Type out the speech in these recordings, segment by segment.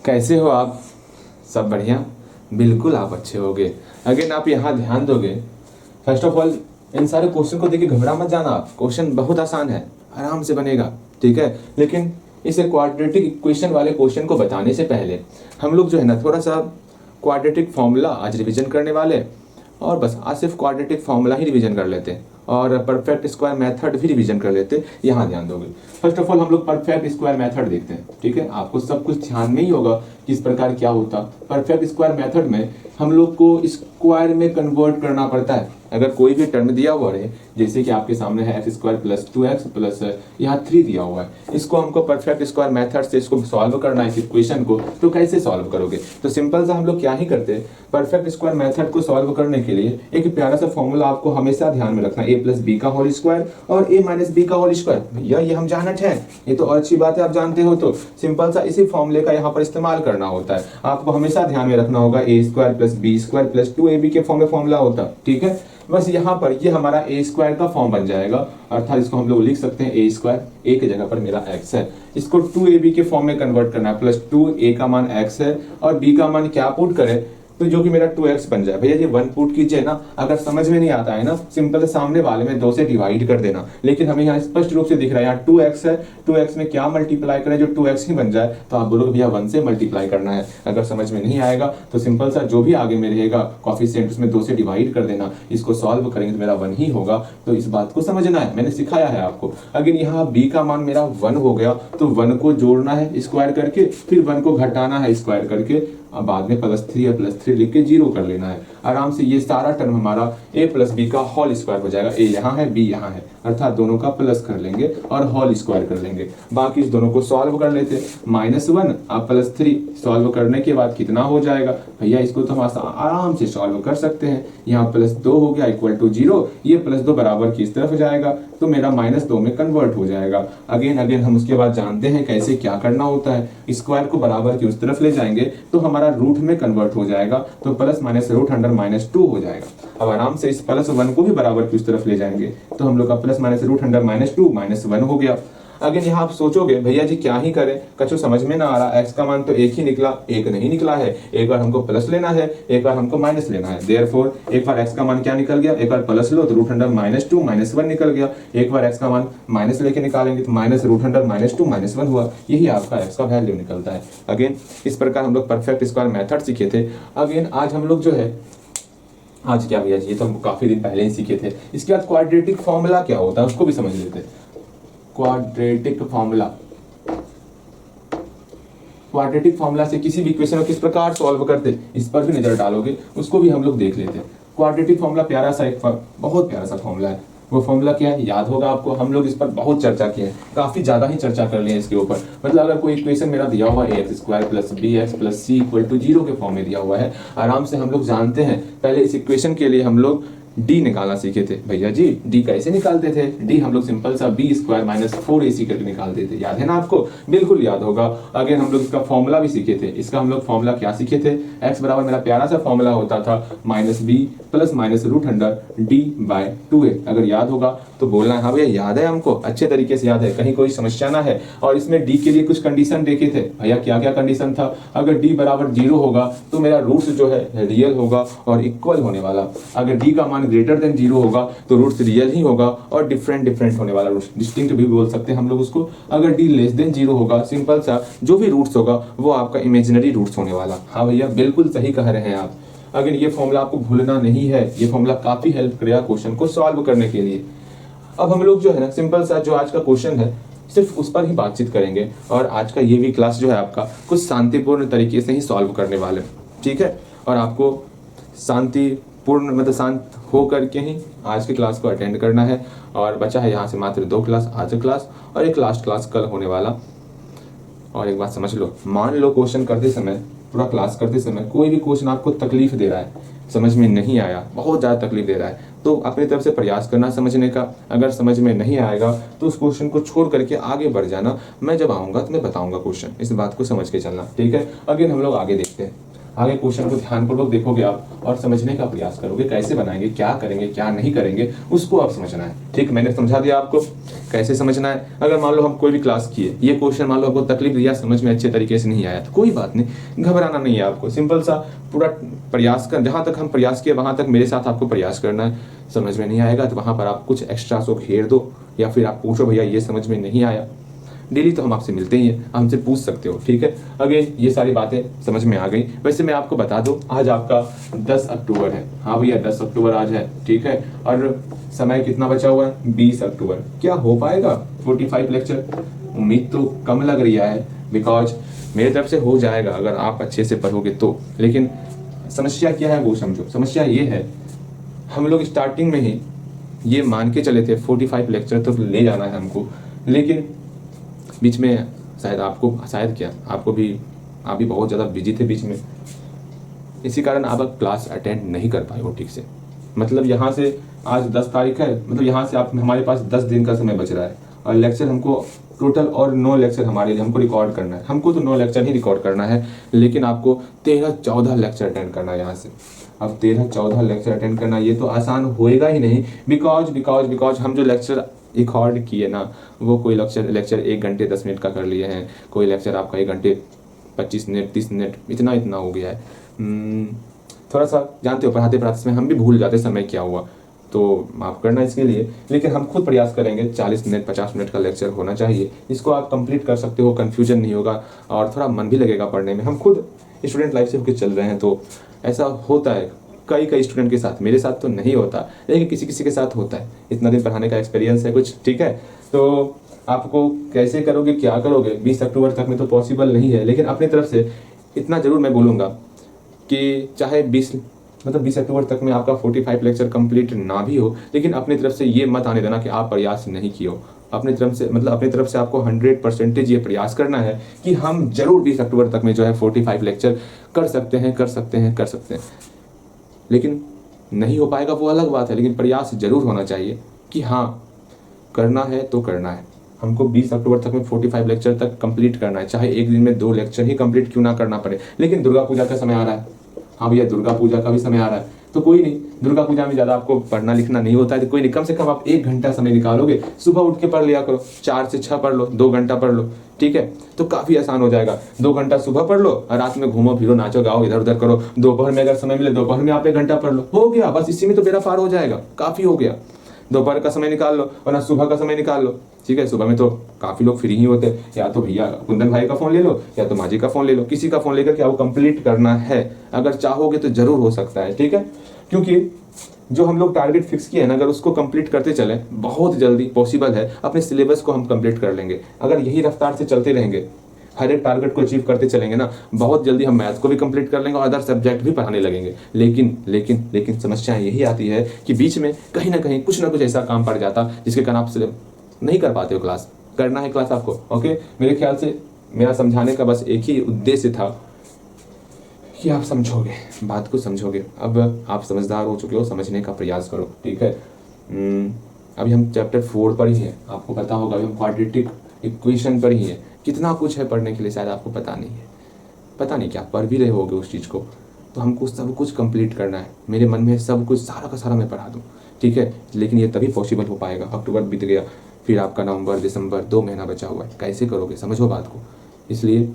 कैसे हो आप? सब बढ़िया? बिल्कुल आप अच्छे होगे। अगेन आप यहाँ ध्यान दोगे। फर्स्ट ऑफ ऑल इन सारे क्वेश्चन को देखिए, घबरा मत जाना आप। क्वेश्चन बहुत आसान है, आराम से बनेगा, ठीक है। लेकिन इस क्वाड्रेटिक इक्वेशन वाले क्वेश्चन को बताने से पहले हम लोग जो है ना, थोड़ा सा क्वाड्रेटिक फॉर्मूला आज रिवीजन करने वाले, और बस आज सिर्फ क्वाड्रेटिक फॉर्मूला ही रिवीजन कर लेते हैं और परफेक्ट स्क्वायर मेथड भी रिवीजन कर लेते हैं। यहाँ ध्यान दोगे। फर्स्ट ऑफ ऑल हम लोग परफेक्ट स्क्वायर मेथड देखते हैं, ठीक है। आपको सब कुछ ध्यान में ही होगा कि इस प्रकार क्या होता। परफेक्ट स्क्वायर मेथड में हम लोग को स्क्वायर में कन्वर्ट करना पड़ता है। अगर कोई भी टर्म दिया हुआ रहे, जैसे कि आपके सामने है X square plus 2x plus यहाँ 3 दिया हुआ है, इसको हमको परफेक्ट स्क्वायर मेथड से इसको सॉल्व करना है इस इक्वेशन को। तो कैसे सॉल्व करोगे? तो सिंपल सा हम लोग क्या ही करते हैं, परफेक्ट स्क्वायर मेथड को सॉल्व करने के लिए एक प्यारा सा फॉर्मूला आपको हमेशा ध्यान में रखना है, a प्लस बी का होल स्क्वायर और a माइनस बी का होल स्क्वायर। भैया ये हम जानते हैं, ये तो और अच्छी बात है, आप जानते हो। तो सिंपल सा इसी फॉर्मूले का यहाँ पर इस्तेमाल करना होता है। आपको हमेशा ध्यान में रखना होगा a square plus B square plus 2ab के फॉर्म में फॉर्मूला होता है, ठीक है। बस यहाँ पर ये हमारा ए स्क्वायर का फॉर्म बन जाएगा, अर्थात इसको हम लोग लिख सकते हैं ए स्क्वायर, ए की जगह पर मेरा एक्स है, इसको 2ab के फॉर्म में कन्वर्ट करना है। प्लस 2 a का मान x है और b का मान क्या पुट करें, तो जो कि मेरा 2x बन जाए। भैया ये 1 पुट कीजिए ना। अगर समझ में नहीं आता है ना, सिंपल सामने वाले में 2 से डिवाइड कर देना। लेकिन हमें यहाँ स्पष्ट रूप से दिख रहा है, यहाँ 2x है, 2x में क्या मल्टीप्लाई करें जो 2x ही बन जाए। तो आप बोलोगे भैया 1 से मल्टीप्लाई करना है। अगर समझ में नहीं आएगा तो सिंपल सा जो भी आगे में रहेगा कॉफिशिएंट उसमें 2 से डिवाइड कर देना। इसको सॉल्व करेंगे तो मेरा 1 ही होगा। तो इस बात को समझना है, मैंने सिखाया है आपको। अगर यहाँ b का मान मेरा 1 हो गया तो 1 को जोड़ना है स्क्वायर करके, फिर 1 को घटाना है स्क्वायर करके, अब बाद में +3 या +3 लिख के 0 कर लेना है आराम से। ये सारा टर्म हमारा a प्लस बी का होल स्क्वायर हो जाएगा। a यहाँ है, b यहाँ है, अर्थात दोनों का प्लस कर लेंगे और होल स्क्वायर कर लेंगे। बाकी इस दोनों को सॉल्व कर लेते हैं। -1 अब +3 सॉल्व करने के बाद कितना हो जाएगा? भैया इसको तो हम आराम से सॉल्व कर सकते हैं। यहाँ +2 हो गया इक्वल टू 0, ये +2 बराबर किस तरफ जाएगा तो मेरा -2 में कन्वर्ट हो जाएगा। अगेन हम उसके बाद जानते हैं कैसे क्या करना होता है। स्क्वायर को बराबर की उस तरफ ले जाएंगे तो हमारा रूट में कन्वर्ट हो जाएगा, तो प्लस माइनस रूट अंडर -2 हो जाएगा। अब आराम से इस +1 को भी बराबर की उस तरफ ले जाएंगे तो हम लोग का प्लस माइनस रूट अंडर -2 -1 हो गया। अगर यहाँ आप सोचोगे भैया जी क्या ही करें, कछु समझ में ना आ रहा। एक्स का मान तो एक ही निकला, एक नहीं निकला है। एक बार हमको प्लस लेना है, एक बार हमको माइनस लेना है। देयरफॉर एक बार एक्स का मान क्या निकल गया, एक बार प्लस लो तो रूट अंडर -2 -1 निकल गया। एक बार एक्स का मान माइनस लेके निकालेंगे तो माइनस रूट अंडर -2 -1 हुआ। यही आपका एक्स का वैल्यू निकलता है। अगेन इस प्रकार हम लोग परफेक्ट स्क्वायर मेथड सीखे थे। अगेन आज हम लोग जो है, आज क्या भैया जी ये तो हम काफी दिन पहले ही सीखे थे। इसके बाद क्वाड्रेटिक फॉर्मूला क्या होता है उसको भी समझ लेते हैं। क्वाड्रेटिक फॉर्मूला, क्वाड्रेटिक फॉर्मूला से किसी भी इक्वेशन को किस प्रकार सॉल्व करते इस पर भी नजर डालोगे, उसको भी हम लोग देख लेते हैं। क्वाड्रेटिक फॉर्मूला प्यारा सा एक बहुत प्यारा सा फॉर्मूला है। वो फॉर्मूला क्या है याद होगा आपको, हम लोग इस पर बहुत चर्चा किए हैं, काफी ज्यादा ही चर्चा कर लिए इसके ऊपर। मतलब अगर कोई इक्वेशन मेरा दिया हुआ है ax square plus bx plus c equal to 0 के फॉर्म में दिया हुआ है, आराम से हम लोग जानते हैं। पहले इस इक्वेशन के लिए हम लोग d निकालना सीखे थे। भैया जी d कैसे निकालते थे? d हम लोग सिंपल सा b स्क्वायर माइनस 4ac करके निकालते थे, याद है ना आपको? बिल्कुल याद होगा। अगेन हम लोग इसका फॉर्मूला भी सीखे थे। इसका हम लोग फॉर्मूला क्या सीखे थे? x बराबर मेरा प्यारा सा फॉर्मूला होता था -b plus minus root under d/2a। अगर याद होगा तो बोलना है हाँ भैया याद है, हमको अच्छे तरीके से याद है, कहीं कोई समस्या ना है। और इसमें d के लिए कुछ कंडीशन देखे थे। भैया क्या क्या कंडीशन था? अगर d बराबर 0 होगा तो मेरा रूट्स जो है रियल होगा और इक्वल होने वाला। अगर d का मान ग्रेटर देन 0 होगा तो रूट्स रियल ही होगा और डिफरेंट होने वाला, रूट्स डिस्टिंक्ट भी बोल सकते हैं हम लोग उसको। अगर d लेस देन 0 होगा, सिंपल सा जो भी रूट्स होगा वो आपका इमेजिनरी रूट्स होने वाला। हाँ भैया बिल्कुल सही कह रहे हैं आप। अगर ये फॉर्मूला आपको भूलना नहीं है, ये फॉर्मूला काफी हेल्प करेगा क्वेश्चन को सॉल्व करने के लिए। अब हम लोग जो है ना सिंपल सा जो आज का क्वेश्चन है सिर्फ उस पर ही बातचीत करेंगे, और आज का ये भी क्लास जो है आपका कुछ शांतिपूर्ण तरीके से ही सॉल्व करने वाले, ठीक है। और आपको शांतिपूर्ण मतलब शांत हो करके ही आज की क्लास को अटेंड करना है। और बचा है यहाँ से मात्र 2 क्लास, आज क्लास और एक लास्ट क्लास कल होने वाला। और एक बात समझ लो, मान लो क्वेश्चन करते समय, पूरा क्लास करते समय कोई भी क्वेश्चन आपको तकलीफ दे रहा है, समझ में नहीं आया, बहुत ज़्यादा तकलीफ दे रहा है, तो अपनी तरफ से प्रयास करना समझने का। अगर समझ में नहीं आएगा तो उस क्वेश्चन को छोड़ करके आगे बढ़ जाना। मैं जब आऊँगा तो मैं बताऊँगा क्वेश्चन, इस बात को समझ के चलना, ठीक है। अगेन हम लोग आगे देखते हैं। आगे क्वेश्चन को ध्यानपूर्वक देखोगे आप और समझने का प्रयास करोगे, कैसे बनाएंगे, क्या करेंगे, क्या नहीं करेंगे, उसको आप समझना है, ठीक। मैंने समझा दिया आपको। कैसे समझना है। अगर मान लो हम कोई भी क्लास किए, ये क्वेश्चन मान लो आपको तकलीफ दिया, समझ में अच्छे तरीके से नहीं आया, तो कोई बात नहीं, घबराना नहीं है आपको। सिंपल सा पूरा प्रयास कर, जहाँ तक हम प्रयास किए वहाँ तक मेरे साथ आपको प्रयास करना है। समझ में नहीं आएगा तो वहाँ पर आप कुछ एक्स्ट्रा सो घेर दो, या फिर आप पूछो भैया ये समझ में नहीं आया। डेली तो हम आपसे मिलते ही हैं, हमसे पूछ सकते हो, ठीक है। अगेन ये सारी बातें समझ में आ गई। वैसे मैं आपको बता दूं, आज आपका 10 अक्टूबर है। हाँ भैया 10 अक्टूबर आज है, ठीक है। और समय कितना बचा हुआ है? 20 अक्टूबर। क्या हो पाएगा 45 लेक्चर? उम्मीद तो कम लग रही है, बिकॉज मेरी तरफ से हो जाएगा अगर आप अच्छे से पढ़ोगे तो। लेकिन समस्या क्या है वो समझो। समस्या ये है, हम लोग स्टार्टिंग में ही ये मान के चले थे 45 लेक्चर तो ले जाना है हमको, लेकिन बीच में शायद आपको भी, आप भी बहुत ज़्यादा बिजी थे बीच में, इसी कारण आप क्लास अटेंड नहीं कर पाए हो ठीक से। मतलब यहाँ से आज 10 तारीख है, मतलब यहाँ से आप हमारे पास 10 दिन का समय बच रहा है, और लेक्चर हमको टोटल और 9 लेक्चर हमारे लिए हमको रिकॉर्ड करना है। हमको तो 9 लेक्चर ही रिकॉर्ड करना है, लेकिन आपको 13-14 लेक्चर अटेंड करना है यहाँ से। अब 13-14 लेक्चर अटेंड करना ये तो आसान होएगा ही नहीं, बिकॉज हम जो लेक्चर रिकॉर्ड किए ना, वो कोई लेक्चर 1 घंटे 10 मिनट का कर लिए हैं, कोई लेक्चर आपका 1 घंटे 25 मिनट 30 मिनट इतना हो गया है। थोड़ा सा जानते हो पढ़ाते में हम भी भूल जाते समय क्या हुआ, तो माफ़ करना इसके लिए। लेकिन हम खुद प्रयास करेंगे 40 मिनट 50 मिनट का लेक्चर होना चाहिए, इसको आप कंप्लीट कर सकते हो, कन्फ्यूजन नहीं होगा और थोड़ा मन भी लगेगा पढ़ने में। हम खुद स्टूडेंट लाइफ से होकर चल रहे हैं, तो ऐसा होता है कई स्टूडेंट के साथ। मेरे साथ तो नहीं होता, लेकिन किसी के साथ होता है। इतना दिन पढ़ाने का एक्सपीरियंस है कुछ, ठीक है। तो आपको कैसे करोगे, क्या करोगे, 20 अक्टूबर तक में तो पॉसिबल नहीं है, लेकिन अपनी तरफ से इतना जरूर मैं बोलूँगा कि चाहे 20 अक्टूबर तक में आपका 45 लेक्चर कंप्लीट ना भी हो, लेकिन अपनी तरफ से ये मत आने देना कि आप प्रयास नहीं किए हो। अपनी तरफ से आपको 100% ये प्रयास करना है कि हम जरूर 20 अक्टूबर तक में जो है 45 लेक्चर कर सकते हैं। लेकिन नहीं हो पाएगा वो अलग बात है, लेकिन प्रयास जरूर होना चाहिए कि हाँ करना है तो करना है। हमको 20 अक्टूबर तक में 45 लेक्चर तक कंप्लीट करना है, चाहे एक दिन में 2 लेक्चर ही कंप्लीट क्यों ना करना पड़े। लेकिन दुर्गा पूजा का समय आ रहा है, हाँ भैया दुर्गा पूजा का भी समय आ रहा है, तो कोई नहीं, दुर्गा पूजा में ज़्यादा आपको पढ़ना लिखना नहीं होता है, तो कोई नहीं, कम से कम आप 1 घंटा समय निकालोगे, सुबह उठ के पढ़ लिया करो, 4 से 6 पढ़ लो, 2 घंटा पढ़ लो, ठीक है। तो काफ़ी आसान हो जाएगा। 2 घंटा सुबह पढ़ लो और रात में घूमो फिरो, नाचो गाओ, इधर उधर करो। दोपहर में अगर समय मिले, दोपहर में आप 1 घंटा पढ़ लो, हो गया, बस इसी में तो बेड़ा पार हो जाएगा, काफ़ी हो गया। दोपहर का समय निकाल लो और ना सुबह का समय निकाल लो, ठीक है। सुबह में तो काफ़ी लोग फ्री ही होते हैं, या तो भैया कुंदन भाई का फ़ोन ले लो, या तो माजी का फ़ोन ले लो, किसी का फ़ोन लेकर के आपको कंप्लीट करना है। अगर चाहोगे तो ज़रूर हो सकता है, ठीक है। क्योंकि जो हम लोग टारगेट फिक्स किए हैं ना, अगर उसको कंप्लीट करते चले, बहुत जल्दी पॉसिबल है अपने सिलेबस को हम कंप्लीट कर लेंगे। अगर यही रफ्तार से चलते रहेंगे, हर एक टारगेट को अचीव करते चलेंगे ना, बहुत जल्दी हम मैथ्स को भी कंप्लीट कर लेंगे और अदर सब्जेक्ट भी पढ़ाने लगेंगे। लेकिन समस्या यही आती है कि बीच में कहीं ना कहीं कुछ ना कुछ ऐसा काम पड़ जाता जिसके कारण आप नहीं कर पाते हो क्लास। करना है क्लास आपको, ओके। मेरे ख्याल से मेरा समझाने का बस एक ही उद्देश्य था कि आप समझोगे, बात को समझोगे। अब आप समझदार हो चुके हो, समझने का प्रयास करो, ठीक है। अभी हम चैप्टर 4 पर ही हैं, आपको पता होगा। अभी हम क्वाड्रेटिक इक्वेशन पर ही हैं। कितना कुछ है पढ़ने के लिए, शायद आपको पता नहीं है, पता नहीं क्या पढ़ भी रहे होगे उस चीज़ को। तो हमको सब कुछ कंप्लीट करना है। मेरे मन में सब कुछ सारा का सारा मैं पढ़ा दूँ, ठीक है। लेकिन ये तभी पॉसिबल हो पाएगा, अक्टूबर बीत गया, फिर आपका नवंबर दिसंबर 2 महीना बचा हुआ है, कैसे करोगे, समझो बात को। इसलिए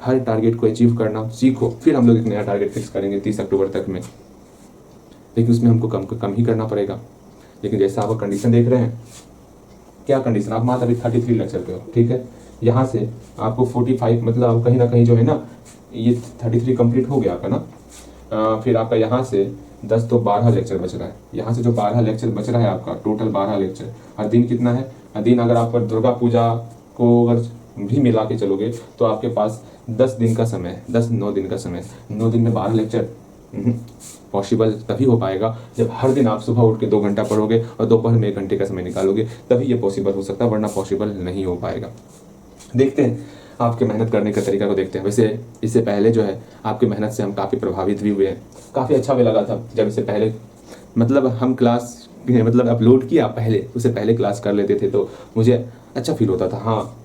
हर टारगेट को अचीव करना सीखो, फिर हम लोग एक नया टारगेट फिक्स करेंगे 30 अक्टूबर तक में, लेकिन उसमें हमको कम ही करना पड़ेगा। लेकिन जैसा आप कंडीशन देख रहे हैं, क्या कंडीशन, आप मात्र अभी 33 लेक्चर पे हो, ठीक है। यहाँ से आपको 45 मतलब कहीं ना कहीं जो है ना, ये 33 कंप्लीट हो गया आपका ना। फिर आपका यहाँ से 10 तो 12 लेक्चर बच रहा है। यहाँ से जो 12 लेक्चर बच रहा है आपका, टोटल 12 लेक्चर। हर दिन कितना है, हर दिन अगर आप दुर्गा पूजा को अगर भी मिला के चलोगे तो आपके पास 10 दिन का समय है, 9 दिन का समय। 9 दिन में 12 लेक्चर पॉसिबल तभी हो पाएगा जब हर दिन आप सुबह उठ के 2 घंटा पढ़ोगे और दोपहर में 1 घंटे का समय निकालोगे, तभी ये पॉसिबल हो सकता है, वरना पॉसिबल नहीं हो पाएगा। देखते हैं आपके मेहनत करने का तरीका को देखते हैं। वैसे इससे पहले जो है आपकी मेहनत से हम काफ़ी प्रभावित भी हुए हैं, काफ़ी अच्छा भी लगा था जब इससे पहले मतलब हम क्लास अपलोड किया पहले, उससे पहले क्लास कर लेते थे तो मुझे अच्छा फील होता था, हाँ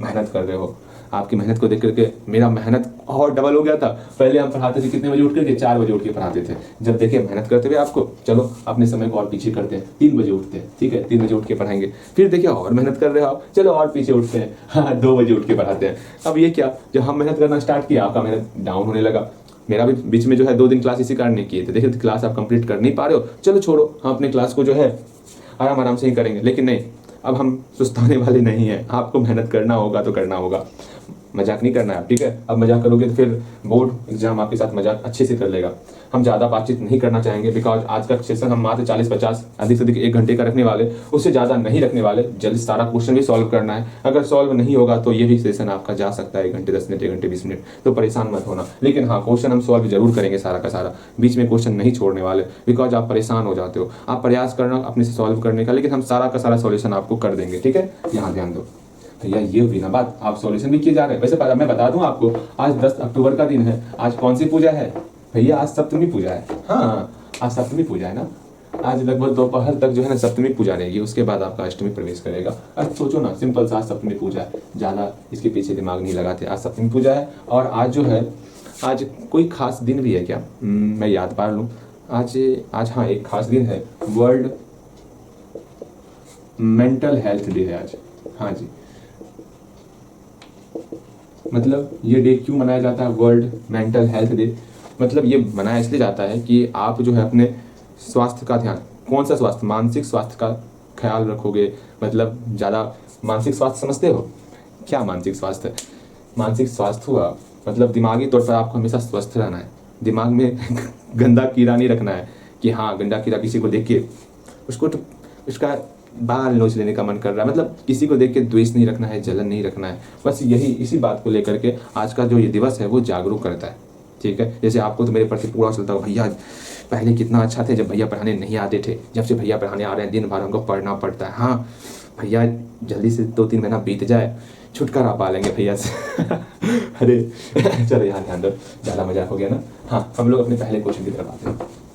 मेहनत कर रहे हो। आपकी मेहनत को देख करके मेरा मेहनत और डबल हो गया था। पहले हम पढ़ाते थे कितने बजे उठ करके, 4 बजे उठ के पढ़ाते थे। जब देखे मेहनत करते हुए आपको, चलो अपने समय को और पीछे करते हैं, 3 बजे उठते हैं, ठीक है, 3 बजे उठ के पढ़ाएंगे। फिर देखिए और मेहनत कर रहे हो आप, चलो और पीछे उठते हैं, हाँ 2 बजे उठ के पढ़ाते हैं। अब ये क्या, जब हम मेहनत करना स्टार्ट किया आपका मेहनत डाउन होने लगा। मेरा भी बीच में जो है 2 दिन क्लास इसी कारण नहीं किए थे, देखिए क्लास आप कंप्लीट कर नहीं पा रहे हो, चलो छोड़ो, हम अपने क्लास को जो है आराम आराम से ही करेंगे। लेकिन नहीं, अब हम सुस्ताने वाले नहीं हैं, आपको मेहनत करना होगा तो करना होगा, मजाक नहीं करना है, ठीक है। अब मजाक करोगे तो फिर बोर्ड एग्जाम आपके साथ मजाक अच्छे से कर लेगा। हम ज़्यादा बातचीत नहीं करना चाहेंगे, बिकॉज आज का सेशन हम मात्र 40-50 अधिक से अधिक 1 घंटे का रखने वाले, उससे ज़्यादा नहीं रखने वाले। जल्दी सारा क्वेश्चन भी सॉल्व करना है, अगर सॉल्व नहीं होगा तो ये भी सेशन आपका जा सकता है 1 घंटे 10 मिनट, 1 घंटे 20 मिनट, तो परेशान मत होना। लेकिन हाँ, क्वेश्चन हम सॉल्व जरूर करेंगे सारा का सारा, बीच में क्वेश्चन नहीं छोड़ने वाले, बिकॉज आप परेशान हो जाते हो। आप प्रयास करना अपने से सॉल्व करने का, लेकिन हम सारा का सारा सॉल्यूशन आपको कर देंगे, ठीक है। यहाँ ध्यान दो भैया, ये हुई ना बात, आप सॉल्यूशन भी किए जा रहे हैं। वैसे मैं बता दूं आपको, आज 10 अक्टूबर का दिन है। आज कौन सी पूजा है भैया? आज सप्तमी पूजा है। हाँ, आज सप्तमी पूजा है ना। आज लगभग दोपहर तक जो है ना सप्तमी पूजा रहेगी, उसके बाद आपका अष्टमी प्रवेश करेगा। आज सोचो ना, सिंपल सा सप्तमी पूजा है, ज़्यादा इसके पीछे दिमाग नहीं लगाते। आज सप्तमी पूजा है, और आज जो है, आज कोई खास दिन भी है क्या? मैं याद पार लूँ। आज हाँ, एक खास दिन है, वर्ल्ड मेंटल हेल्थ डे है आज। हाँ जी, मतलब ये डे क्यों मनाया जाता है, वर्ल्ड मेंटल हेल्थ डे? मतलब ये मनाया इसलिए जाता है कि आप जो है अपने स्वास्थ्य का ध्यान, कौन सा स्वास्थ्य, मानसिक स्वास्थ्य का ख्याल रखोगे। मतलब ज़्यादा मानसिक स्वास्थ्य समझते हो क्या? मानसिक स्वास्थ्य, मानसिक स्वास्थ्य हुआ मतलब दिमागी तौर पर आपको हमेशा स्वस्थ रहना है। दिमाग में गंदा कीड़ा नहीं रखना है कि हाँ, गंदा कीड़ा किसी को देख के उसको तो उसका बाल नोच लेने का मन कर रहा है। मतलब किसी को देख के द्वेष नहीं रखना है, जलन नहीं रखना है। बस यही, इसी बात को लेकर के आज का जो ये दिवस है वो जागरूक करता है, ठीक है। जैसे आपको तो मेरे प्रति पूरा चलता हो, भैया पहले कितना अच्छा थे जब भैया पढ़ाने नहीं आते थे, जब से भैया पढ़ाने आ रहे हैं दिन भर हमको पढ़ना पड़ता है। हाँ भैया, जल्दी से 2-3 महीना बीत जाए, छुटकारा पा लेंगे भैया से। अरे चलो यहाँ ध्यान दो, ज़्यादा मजाक हो गया ना। हाँ, हम लोग अपने पहले क्वेश्चन की तरफ आते हैं।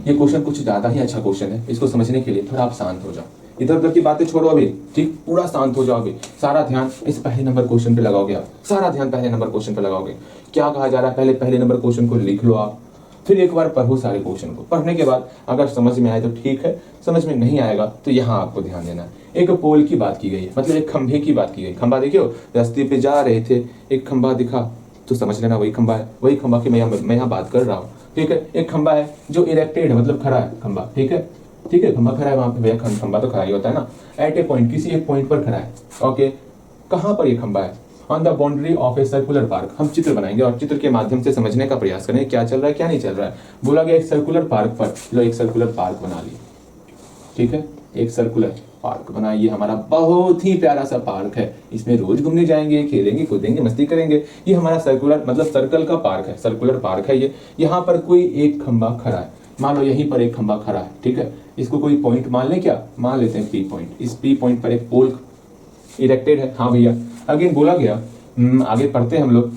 ये क्वेश्चन कुछ ज़्यादा ही अच्छा क्वेश्चन है, इसको समझने के लिए थोड़ा आप शांत हो जाओ, इधर उधर की बातें छोड़ो अभी, ठीक, पूरा शांत हो जाओगे। सारा ध्यान इस पहले नंबर क्वेश्चन पे लगाओगे आप, सारा ध्यान पहले नंबर क्वेश्चन पे लगाओगे। क्या कहा जा रहा है, पहले नंबर क्वेश्चन को लिख लो आप, फिर एक बार पढ़ो सारे क्वेश्चन को। पढ़ने के बाद अगर समझ में आए तो ठीक है, समझ में नहीं आएगा तो यहाँ आपको ध्यान देना है। एक पोल की बात की गई है, मतलब एक खंभे की बात की गई। खंभा देखियो, रास्ते पे जा रहे थे, एक खंभा दिखा तो समझ लेना वही खंभा है, वही खंभा की मैं यहाँ बात कर रहा हूँ, ठीक है। एक खंभा है जो इरेक्टेड है, मतलब खड़ा है खंभा, ठीक है, ठीक है, खंभा खड़ा है वहां पे, भैया खंभा तो खड़ा ही होता है ना। एट ए पॉइंट, किसी एक पॉइंट पर खड़ा है, ओके। कहाँ पर ये खंभा है? On the boundary of a circular park. हम चित्र बनाएंगे और चित्र के माध्यम से समझने का प्रयास करेंगे क्या चल रहा है क्या नहीं चल रहा है। बोला गया एक सर्कुलर पार्क पर, लो एक सर्कुलर पार्क बना लिया, ठीक है, एक सर्कुलर पार्क बनाइए। हमारा बहुत ही प्यारा सा पार्क है, इसमें रोज घूमने जाएंगे, खेलेंगे कूदेंगे मस्ती करेंगे। ये हमारा सर्कुलर मतलब सर्कल का पार्क है, सर्कुलर पार्क है ये। यहाँ पर कोई एक खंभा खड़ा है, मान लो यहीं पर एक खंभा खड़ा है, ठीक है। इसको कोई पॉइंट मान लें, क्या मान लेते हैं? P point. इस पी पॉइंट पर एक पोल इरेक्टेड है। हाँ भैया, अगेन बोला गया, आगे पढ़ते हैं हम लोग,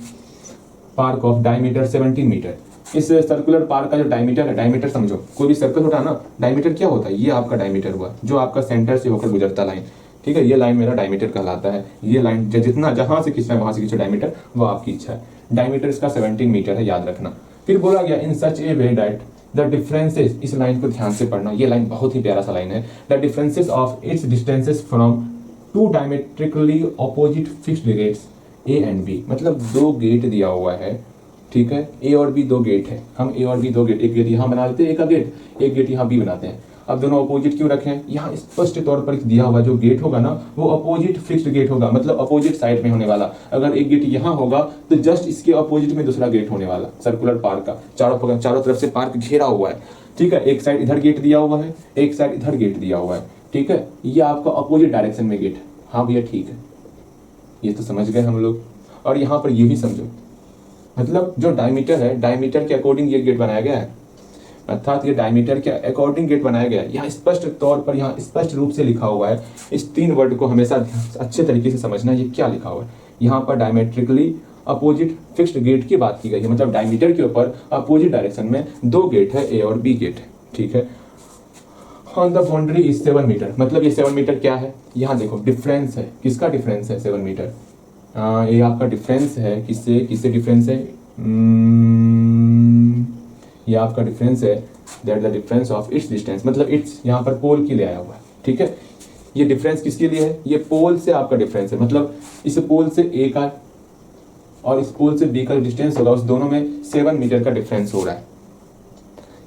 पार्क ऑफ डायमीटर 17 मीटर। इस सर्कुलर पार्क का जो डायमीटर है, डायमीटर समझो, कोई भी सर्कल होता है ना, डायमीटर क्या होता है? ये आपका डायमीटर हुआ जो आपका सेंटर से होकर गुजरता लाइन, ठीक है। ये लाइन मेरा डायमीटर कहलाता है। ये लाइन जितना जहां से खींचना है वहां से खींचो डायमीटर, वो आपकी इच्छा है। डायमीटर इसका 17 मीटर है, याद रखना। फिर बोला गया इन such a way that the differences, इस लाइन को ध्यान से पढ़ना, ये लाइन बहुत ही प्यारा सा लाइन है। The differences of its distances from 2 diametrically opposite fixed gates A and B. मतलब 2 गेट दिया हुआ है, ठीक है, ए और बी 2 गेट है। हम ए और बी 2 गेट, एक गेट यहाँ बना लेते हैं, एक गेट यहाँ बी बनाते हैं। अब दोनों अपोजिट क्यों रखे हैं? यहाँ स्पष्ट तौर पर दिया हुआ जो गेट होगा ना, वो अपोजिट फिक्स्ड गेट होगा, मतलब अपोजिट साइड में होने वाला। अगर एक गेट यहाँ होगा तो जस्ट इसके अपोजिट में दूसरा गेट होने वाला। सर्कुलर पार्क का चारों तरफ से पार्क घेरा हुआ है, ठीक है। एक साइड इधर गेट दिया हुआ है, एक साइड इधर गेट दिया हुआ है, ठीक है। ये आपका अपोजिट डायरेक्शन में गेट है। हाँ भैया ठीक है, ये तो समझ गए हम लोग। और यहाँ पर ये भी समझो, मतलब जो डायमीटर है, डायमीटर के अकॉर्डिंग ये गेट बनाया गया है, अर्थात ये डायमीटर के अकॉर्डिंग गेट बनाया गया है। यहाँ स्पष्ट तौर पर, यहाँ स्पष्ट रूप से लिखा हुआ है। इस 3 वर्ड को हमेशा अच्छे तरीके से समझना, ये क्या लिखा हुआ है। यहाँ पर डायमेट्रिकली अपोजिट फिक्स्ड गेट की बात की गई है, मतलब डायमीटर के ऊपर अपोजिट डायरेक्शन में 2 गेट है, ए और बी गेट है, ठीक है। On the boundary is 7 metre, मतलब ये 7 मीटर क्या है? यहाँ देखो डिफरेंस है, किसका डिफरेंस है? 7 मीटर, ये आपका डिफरेंस है, किससे किससे डिफरेंस है, ये आपका डिफरेंस है, that the difference of its distance, मतलब इट्स यहाँ पर पोल के लिए आया हुआ है, ठीक है। ये डिफरेंस किसके लिए है, ये पोल से आपका डिफरेंस है, मतलब इस पोल से ए का और इस पोल से बी का डिस्टेंस होगा, उस दोनों में 7 मीटर का डिफरेंस हो रहा है।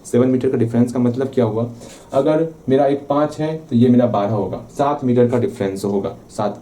7 मीटर का डिफरेंस का मतलब क्या हुआ, अगर मेरा एक 5 है तो ये मेरा 12 होगा, 7 मीटर का डिफरेंस होगा। 7,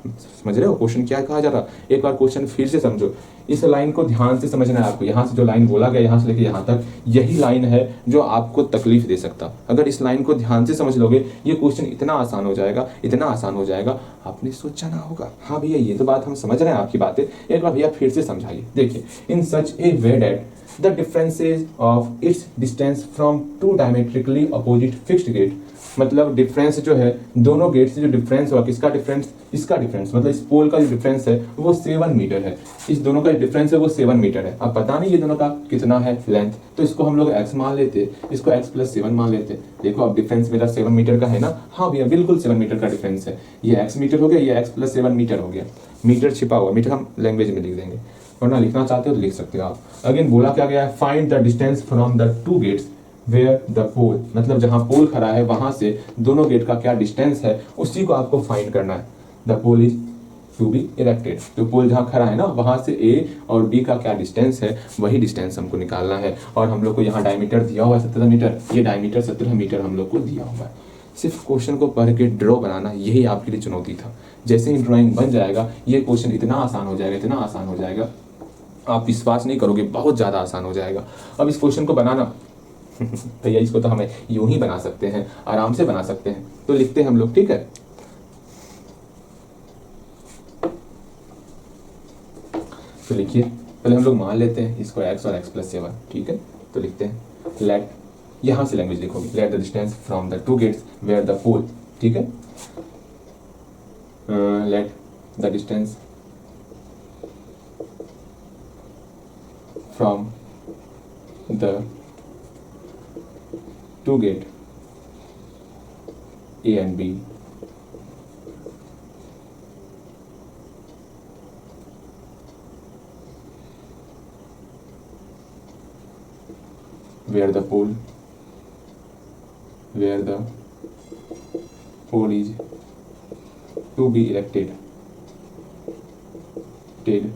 समझ रहे हो क्वेश्चन क्या कहा जा रहा है, एक बार क्वेश्चन फिर से समझो, इस लाइन को ध्यान से समझना है आपको। यहाँ से जो लाइन बोला गया, यहाँ से लेके यहाँ तक, यही लाइन है जो आपको तकलीफ दे सकता। अगर इस लाइन को ध्यान से समझ लोगे, ये क्वेश्चन इतना आसान हो जाएगा, इतना आसान हो जाएगा, आपने सोचा ना होगा। हाँ भैया, ये तो बात हम समझ रहे हैं आपकी बातें, एक बार भैया फिर से समझाइए। देखिए, in such a way that the differences of its distance from two diametrically opposite fixed gate, मतलब डिफरेंस जो है दोनों गेट से जो डिफरेंस हुआ, किसका डिफरेंस, इसका डिफरेंस, मतलब इस पोल का जो डिफरेंस है वो 7 मीटर है, इस दोनों का जो डिफरेंस है वो 7 मीटर है। अब पता नहीं ये दोनों का कितना है लेंथ, तो इसको हम लोग x मान लेते, इसको x + 7 मान लेते। देखो अब डिफरेंस मेरा 7 मीटर का है ना, हाँ भैया बिल्कुल 7 मीटर का डिफरेंस है। ये x मीटर हो गया, ये x + 7 मीटर हो गया। मीटर छिपा हुआ, मीटर हम लैंग्वेज में लिख देंगे, वरना लिखना चाहते हो तो लिख सकते हो आप। अगेन बोला क्या गया है, find the distance from the two gates where the pole, मतलब जहां पोल खड़ा है वहां से दोनों गेट का क्या डिस्टेंस है, उसी को आपको फाइंड करना है। The pole is to be erected, तो पोल जहां खड़ा है ना वहां से ए और बी का क्या डिस्टेंस है, वही डिस्टेंस हमको निकालना है। और हम लोग को यहाँ डायमीटर दिया हुआ है 17 मीटर, ये डायमीटर 17 मीटर हम लोग को दिया हुआ है। सिर्फ क्वेश्चन को पढ़ के ड्रॉ बनाना, यही आपके लिए चुनौती था। जैसे ही ड्राइंग बन जाएगा, ये क्वेश्चन इतना आसान हो जाएगा, इतना आसान हो जाएगा, आप विश्वास नहीं करोगे, बहुत ज़्यादा आसान हो जाएगा। अब इस क्वेश्चन को बनाना भैया, इसको तो हमें यूं ही बना सकते हैं, आराम से बना सकते हैं। तो लिखते हैं हम लोग, ठीक है। तो लिखिए, पहले हम लोग मान लेते हैं इसको x और x + 7, ठीक है। तो लिखते हैं लेट, यहां से लैंग्वेज लिखोगे, let the distance from the two gates where the pole, ठीक है। Let the distance from the two gate A and B where the pole is to be erected till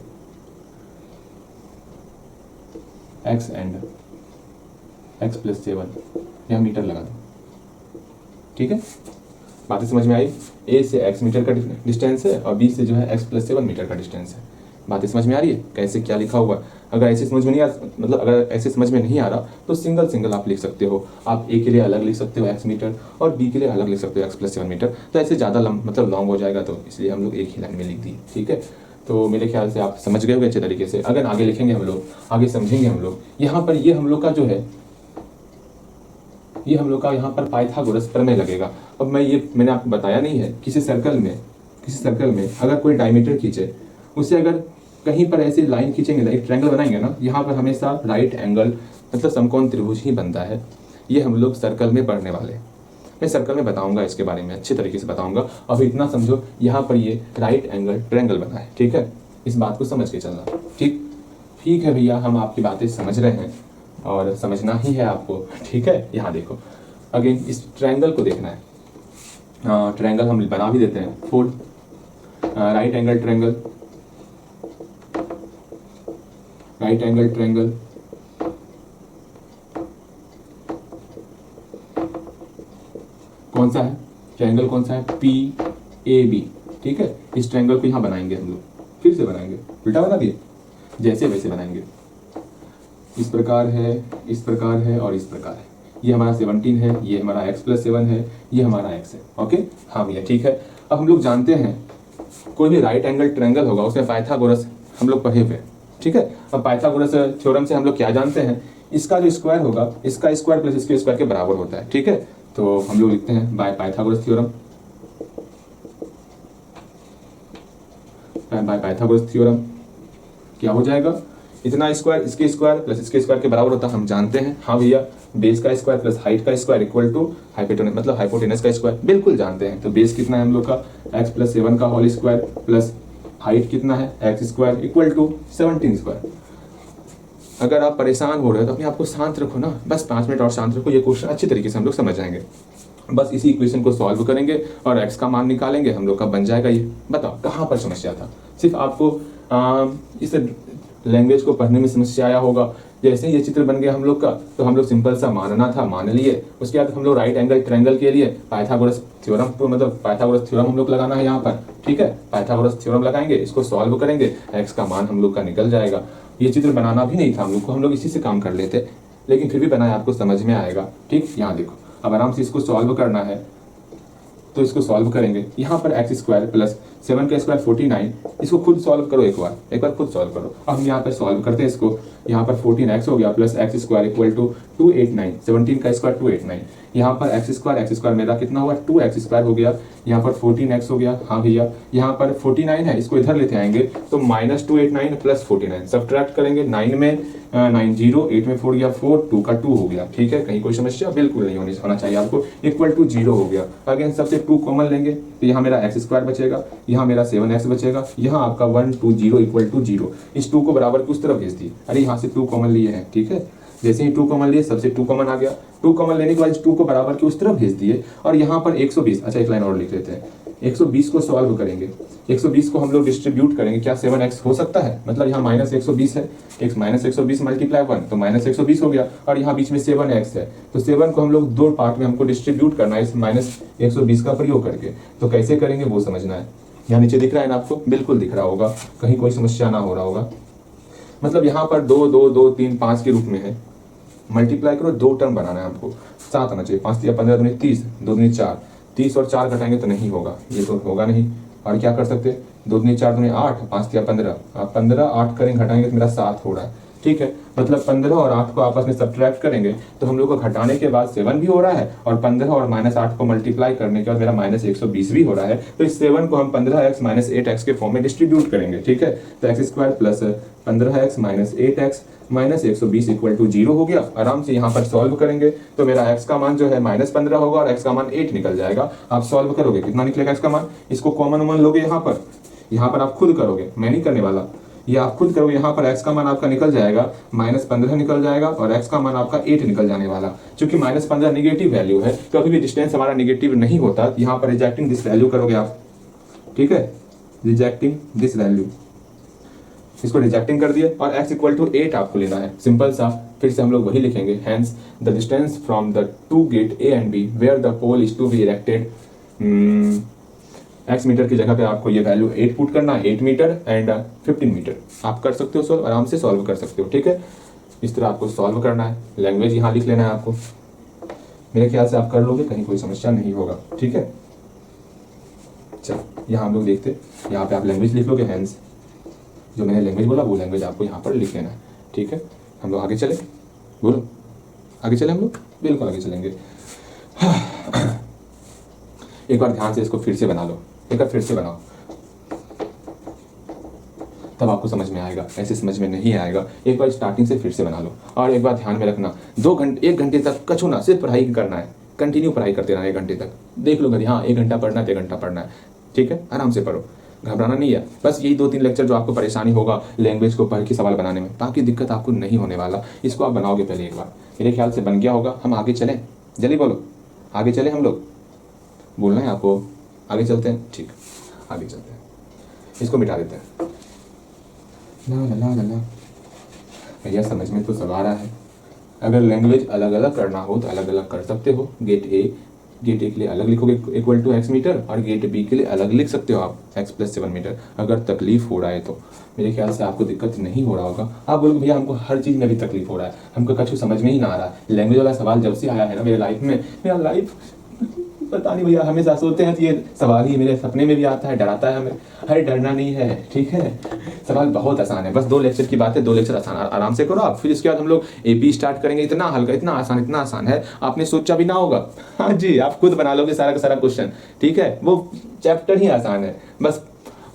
x and x + 7, यहाँ metre लगा दो, ठीक है। बातें समझ में आई, a से x मीटर का डिस्टेंस है और b से जो है x + 7 मीटर का डिस्टेंस है। बातें समझ में आ रही है, कैसे क्या लिखा हुआ। अगर ऐसे समझ में नहीं आ, मतलब अगर ऐसे समझ में नहीं आ रहा तो सिंगल सिंगल आप लिख सकते हो। आप a के लिए अलग लिख सकते हो x मीटर और b के लिए अलग लिख सकते हो x + 7 मीटर। तो ऐसे ज़्यादा मतलब लॉन्ग हो जाएगा, तो इसलिए हम लोग एक ही लाइन में लिख दी, ठीक है। तो मेरे ख्याल से आप समझ गए होंगे अच्छे तरीके से। अगर आगे लिखेंगे हम लोग, आगे समझेंगे हम लोग, यहाँ पर ये हम लोग का जो है, ये हम लोग का यहाँ पर पाइथागोरस प्रमेय लगेगा। अब मैंने आपको बताया नहीं है, किसी सर्कल में अगर कोई डायमीटर खींचे, उसे अगर कहीं पर ऐसी लाइन खींचेंगे, एक ट्रायंगल बनाएंगे ना, यहाँ पर हमेशा राइट एंगल मतलब समकोण त्रिभुज ही बनता है। ये हम लोग सर्कल में पढ़ने वाले, मैं सर्कल में बताऊंगा, इसके बारे में अच्छे तरीके से बताऊंगा। अब इतना समझो, यहाँ पर ये राइट एंगल ट्रायंगल बना है, ठीक है। इस बात को समझ के चलना, ठीक है भैया, हम आपकी बातें समझ रहे हैं और समझना ही है आपको, ठीक है। यहाँ देखो, अगेन इस ट्रायंगल को देखना है। ट्रायंगल हम बना भी देते हैं, four right angle triangle, right angle triangle, कौन सा है ट्रायंगल, कौन सा है, PAB, ठीक है। इस ट्रायंगल को यहाँ बनाएंगे हम लोग, फिर से बनाएंगे, उल्टा बना दिए, जैसे वैसे बनाएंगे। इस प्रकार है, इस प्रकार है और इस प्रकार है। ये हमारा 17 है, ये हमारा x + 7 है, ये हमारा x है, ओके। हाँ भैया ठीक है। अब हम लोग जानते हैं कोई भी राइट एंगल ट्रायंगल होगा उसमें पाइथागोरस हम लोग पढ़े हुए, ठीक है। अब पाइथागोरस थ्योरम से हम लोग क्या जानते हैं, इसका जो स्क्वायर होगा, इसका स्क्वायर प्लस इसके स्क्वायर के बराबर होता है, ठीक है। तो हम लोग लिखते हैं by Pythagoras theorem, by Pythagoras theorem क्या हो जाएगा, इतना स्क्वायर इसके स्क्वायर प्लस इसके स्क्वायर के बराबर होता है, हम जानते हैं। हाँ भैया, बेस का स्क्वायर प्लस हाइट का स्क्वायर इक्वल टू हाइपोटेनस मतलब हाइपोटेनस का स्क्वायर, बिल्कुल जानते हैं। तो बेस कितना है हम लोग का, x + 7 का होल स्क्वायर प्लस हाइट कितना है X square equal to 17 square. अगर आप परेशान हो रहे हो तो अपने आप को शांत रखो ना, बस 5 मिनट और शांत रखो, ये क्वेश्चन अच्छी तरीके से हम लोग समझ जाएंगे। बस इसी इक्वेशन को सॉल्व करेंगे और x का मान निकालेंगे, हम लोग का बन जाएगा ये। बताओ कहाँ पर समस्या था? सिर्फ आपको इस लैंग्वेज को पढ़ने में समस्या आया होगा। जैसे ही ये चित्र बन गया हम लोग का, तो हम लोग सिंपल सा मानना था, मान लिए। उसके बाद हम लोग राइट एंगल ट्रायंगल के लिए पाइथागोरस थ्योरम, तो मतलब पाइथागोरस थ्योरम हम लोग लगाना है यहाँ पर, ठीक है। पाइथागोरस थ्योरम लगाएंगे, इसको सॉल्व करेंगे, x का मान हम लोग का निकल जाएगा। ये चित्र बनाना भी नहीं था हम लोग को, हम लोग इसी से काम कर लेते, लेकिन फिर भी बनाया, आपको समझ में आएगा। ठीक, यहाँ देखो, अब आराम से इसको सॉल्व करना है, तो इसको सॉल्व करेंगे। यहाँ पर एक्स स्क्वायर प्लस 7 का स्क्वायर 49, इसको खुद सॉल्व करो, एक बार खुद सॉल्व करो। अब हम यहाँ पर सॉल्व करते हैं इसको। यहाँ पर 14x हो गया plus X square equal to 289, 17 का स्क्वायर 289। यहाँ पर एक्स स्क्वायर मेरा कितना हुआ 2x स्क्वायर हो गया, यहाँ पर 14x हो गया, हाँ भैया। यहाँ पर 49 है, इसको इधर लेते आएंगे तो माइनस 289 प्लस 49, सब्ट्रैक्ट करेंगे। 9 में 9 0, 8 में 4 गया 4, 2 का 2 हो गया, ठीक है। कहीं कोई समस्या बिल्कुल नहीं होना चाहिए आपको। इक्वल टू 0 हो गया। अगेन सबसे 2 कॉमन लेंगे, तो यहाँ मेरा एक्स स्क्वायर बचेगा, यहाँ मेरा 7x बचेगा, यहाँ आपका 1 2 0 इक्वल टू 0। इस 2 को बराबर की उस तरफ भेज दिए। अरे यहाँ से 2 कॉमन लिए हैं, ठीक है। जैसे ही 2 कॉमन लिए, सबसे 2 कॉमन आ गया। 2 कॉमन लेने के बाद इस 2 को बराबर की उस तरफ भेज दिए, और यहाँ पर 120, अच्छा एक लाइन और लिख लेते हैं। 120 को सॉल्व करेंगे, 120 को हम लोग डिस्ट्रीब्यूट करेंगे। क्या 7x हो सकता है? मतलब यहाँ माइनस 120 है, एक माइनस 120 मल्टीप्लाई 1 तो माइनस 120 हो गया, और यहाँ बीच में 7x है, तो 7 को हम लोग 2 पार्ट में हमको डिस्ट्रीब्यूट करना है इस माइनस 120 का प्रयोग करके। तो कैसे करेंगे वो समझना है। यहाँ नीचे दिख रहा है ना आपको? बिल्कुल दिख रहा होगा, कहीं कोई समस्या ना हो रहा होगा। मतलब यहाँ पर 2 2 2 3 5 के रूप में है, मल्टीप्लाई करो, 2 टर्म बनाना है हमको, 7 आना चाहिए। 5 या 15 दूनी 30, 2 दूनी 4, 30 और 4 घटाएंगे तो नहीं होगा, ये तो होगा नहीं। और क्या कर सकते, 2 दूनी 4 दूनी 8, 5 या 15, आप 15 8 करेंगे घटाएंगे तो मेरा 7 हो रहा है, ठीक है। मतलब 15 और 8 को आपस में सब्ट्रैक्ट करेंगे तो हम लोग को घटाने के बाद 7 भी हो रहा है, और 15 और माइनस 8 को मल्टीप्लाई करने के बाद मेरा माइनस 120 भी हो रहा है। तो इस 7 को हम 15x माइनस 8x के फॉर्म में डिस्ट्रीब्यूट करेंगे, ठीक है। तो X square plus 15x minus 8x minus 120 equal to 0 हो गया। आराम से यहाँ पर सॉल्व करेंगे तो मेरा x का मान जो है माइनस 15 होगा, और x का मान 8 निकल जाएगा। आप सॉल्व करोगे, कितना निकलेगा x का मान? इसको कॉमन वन लोगे, यहाँ पर आप खुद करोगे, मैं नहीं करने वाला, ये आप खुद करोगे। यहाँ पर x का मान आपका निकल जाएगा माइनस 15 निकल जाएगा, और x का मान आपका 8 निकल जाने वाला। क्योंकि माइनस 15 निगेटिव वैल्यू है, कभी भी डिस्टेंस हमारा निगेटिव नहीं होता। यहाँ पर रिजेक्टिंग दिस वैल्यू करोगे आप, ठीक है, रिजेक्टिंग दिस वैल्यू, इसको रिजेक्टिंग कर दिए, और x इक्वल टू 8 आपको लेना है, सिंपल सा। फिर से हम लोग वही लिखेंगे, hence the distance from the two gate A and B where the pole is to be erected, x metre की जगह पे आपको ये वैल्यू 8 पुट करना है, 8 मीटर एंड 15 मीटर। आप कर सकते हो सॉल्व, आराम से सॉल्व कर सकते हो, ठीक है। इस तरह आपको सॉल्व करना है, लैंग्वेज यहाँ लिख लेना है आपको। मेरे ख्याल से आप कर लोगे, कहीं कोई समस्या नहीं होगा, ठीक है। चलो यहाँ हम लोग देखते, यहाँ पे आप लैंग्वेज लिख लोगे, हैंस जो मैंने लैंग्वेज बोला वो लैंग्वेज आपको यहाँ पर लिख लेना है, ठीक है। हम लोग आगे चले, बोलो आगे चले, हम लोग बिल्कुल आगे चलेंगे। एक बार ध्यान से इसको फिर से बना लो, एक बार फिर से बनाओ, तब आपको समझ में आएगा, ऐसे समझ में नहीं आएगा। एक बार स्टार्टिंग से फिर से बना लो, और एक बार ध्यान में रखना, 1 घंटे तक कछु ना, सिर्फ पढ़ाई करना है, कंटिन्यू पढ़ाई करते रहना 1 घंटे तक। देख लो घर, हाँ 1 घंटा पढ़ना है तो 1 घंटा पढ़ना है, ठीक है। आराम से पढ़ो, घबराना नहीं है। बस यही 2-3 लेक्चर जो आपको परेशानी होगा लैंग्वेज को पढ़ के सवाल बनाने में, बाकी दिक्कत आपको नहीं होने वाला। इसको आप बनाओगे पहले एक बार, मेरे ख्याल से बन गया होगा। हम आगे चलें, जल्दी बोलो, आगे चले हम लोग, बोलना है आपको, आगे चलते हैं, ठीक, आगे चलते हैं। इसको मिटा देते हैं। ला ला ला ला ला, भैया समझ में तो सब आ रहा है। अगर लैंग्वेज अलग अलग करना हो तो अलग अलग कर सकते हो। गेट ए के लिए अलग लिखोगे इक्वल टू x मीटर, और गेट बी के लिए अलग लिख सकते हो आप x प्लस 7 मीटर। अगर तकलीफ हो रहा है तो मेरे ख्याल से आपको दिक्कत नहीं हो रहा होगा। आप बोलोगे भैया हमको हर चीज़ में भी तकलीफ हो रहा है, हमको कुछ समझ में ही ना आ रहा है। लैंग्वेज वाला सवाल जब से आया है ना मेरे लाइफ में, मेरा लाइफ पता नहीं भैया, हमेशा सोचते हैं कि ये सवाल ही मेरे सपने में भी आता है, डराता है हमें। अरे डरना नहीं है, ठीक है, सवाल बहुत आसान है। बस 2 लेक्चर की बात है, 2 लेक्चर आसान, आराम से करो आप। फिर इसके बाद हम लोग AP स्टार्ट करेंगे। इतना हल्का, इतना आसान है, आपने सोचा भी ना होगा। हाँ जी, आप खुद बना लोगे सारा का सारा क्वेश्चन, ठीक है। वो चैप्टर ही आसान है, बस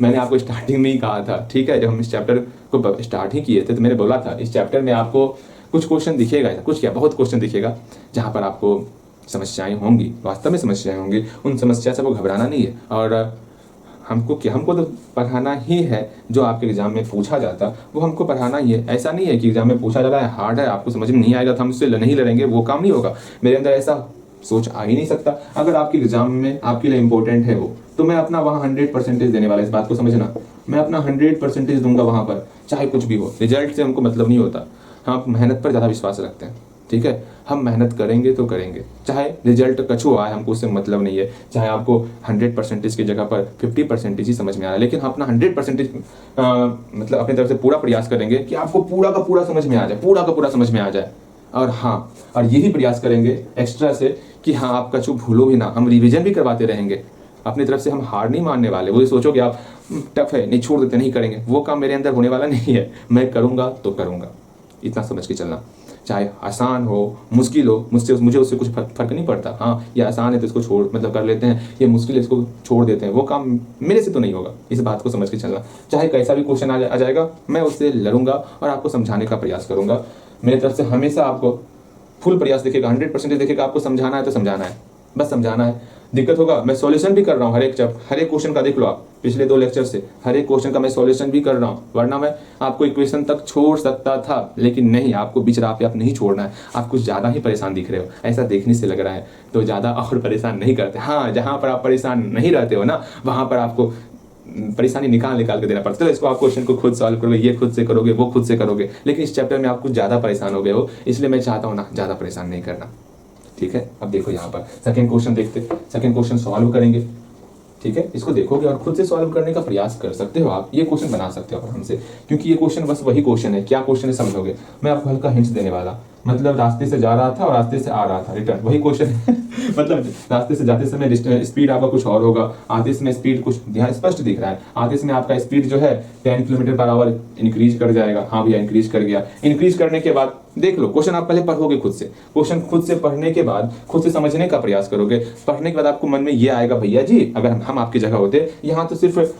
मैंने आपको स्टार्टिंग में ही कहा था, ठीक है। जब हम इस चैप्टर को स्टार्ट ही किए थे तो मैंने बोला था इस चैप्टर में आपको कुछ क्वेश्चन दिखेगा, कुछ क्या बहुत क्वेश्चन दिखेगा जहाँ पर आपको समस्याएं होंगी, वास्तव में समस्याएं होंगी। उन समस्या से वो घबराना नहीं है। और हमको तो पढ़ाना ही है, जो आपके एग्जाम में पूछा जाता वो हमको पढ़ाना ही है। ऐसा नहीं है कि एग्जाम में पूछा जा रहा है हार्ड है, आपको समझ में नहीं आएगा तो हम उससे नहीं लड़ेंगे, वो काम नहीं होगा। मेरे अंदर ऐसा सोच आ ही नहीं सकता। अगर आपके एग्जाम में आपके लिए इंपॉर्टेंट है वो, तो मैं अपना वहाँ 100% देने वाला, इस बात को समझना। मैं अपना 100% दूंगा वहाँ पर, चाहे कुछ भी हो। रिजल्ट से हमको मतलब नहीं होता, हम मेहनत पर ज़्यादा विश्वास रखते हैं, ठीक है। हम मेहनत करेंगे तो करेंगे, चाहे रिजल्ट कछु आए, हमको उससे मतलब नहीं है। चाहे आपको 100% की जगह पर 50% ही समझ में आ रहा है, लेकिन हम अपना 100% मतलब अपनी तरफ से पूरा प्रयास करेंगे कि आपको पूरा का पूरा समझ में आ जाए, पूरा का पूरा समझ में आ जाए। और हाँ, और यही प्रयास करेंगे एक्स्ट्रा से कि हाँ आप कछु भूलो भी ना। हम रिवीजन भी करवाते रहेंगे अपनी तरफ से, हम हार नहीं मानने वाले। वो सोचो कि आप टफ है नहीं छोड़ देते, नहीं करेंगे, वो काम मेरे अंदर होने वाला नहीं है। मैं करूँगा तो करूँगा, इतना समझ के चलना। चाहे आसान हो मुश्किल हो, मुझे उससे कुछ फर्क नहीं पड़ता। हाँ ये आसान है तो इसको छोड़ मतलब कर लेते हैं, ये मुश्किल है इसको छोड़ देते हैं, वो काम मेरे से तो नहीं होगा। इस बात को समझ के चलना। चाहे कैसा भी क्वेश्चन आ जाएगा, मैं उससे लड़ूंगा और आपको समझाने का प्रयास करूंगा। मेरी तरफ से हमेशा आपको फुल प्रयास दिखेगा, 100% दिखेगा। आपको समझाना है तो समझाना है, बस समझाना है। दिक्कत होगा, मैं सॉल्यूशन भी कर रहा हूँ हर एक क्वेश्चन का। देख लो आप पिछले 2 लेक्चर से हर एक क्वेश्चन का मैं सॉल्यूशन भी कर रहा हूँ, वरना मैं आपको इक्वेशन तक छोड़ सकता था, लेकिन नहीं, आपको बीच राह पे आप नहीं छोड़ना है। आप कुछ ज़्यादा ही परेशान दिख रहे हो, ऐसा देखने से लग रहा है, तो ज़्यादा और परेशान नहीं करते। हाँ जहाँ पर आप परेशान नहीं रहते हो ना, वहाँ पर आपको परेशानी निकाल के देना पड़ता है। इसको आप क्वेश्चन को खुद सॉल्व करोगे, ये खुद से करोगे, वो खुद से करोगे, लेकिन इस चैप्टर में आप कुछ ज़्यादा परेशान हो गए हो, इसलिए मैं चाहता हूँ ना ज़्यादा परेशान नहीं करना, ठीक है। अब देखो यहाँ पर सेकंड क्वेश्चन देखते, सेकंड क्वेश्चन सॉल्व करेंगे, ठीक है। इसको देखोगे और खुद से सॉल्व करने का प्रयास कर सकते हो आप, ये क्वेश्चन बना सकते हो आराम से, क्योंकि ये क्वेश्चन बस वही क्वेश्चन है। क्या क्वेश्चन है समझोगे, मैं आपको हल्का हिंट्स देने वाला, मतलब रास्ते से जा रहा था और रास्ते से आ रहा था, रिटर्न वही क्वेश्चन है। मतलब रास्ते से जाते समय स्पीड आपका कुछ और होगा, आते समय स्पीड कुछ यहाँ स्पष्ट दिख रहा है, आते समय आपका स्पीड जो है 10 km/h इंक्रीज कर जाएगा। हाँ भैया इंक्रीज कर गया। इंक्रीज करने के बाद देख लो क्वेश्चन आप पहले पढ़ोगे खुद से, क्वेश्चन खुद से पढ़ने के बाद खुद से समझने का प्रयास करोगे। पढ़ने के बाद आपको मन में ये आएगा, भैया जी अगर हम आपकी जगह होते, यहाँ तो सिर्फ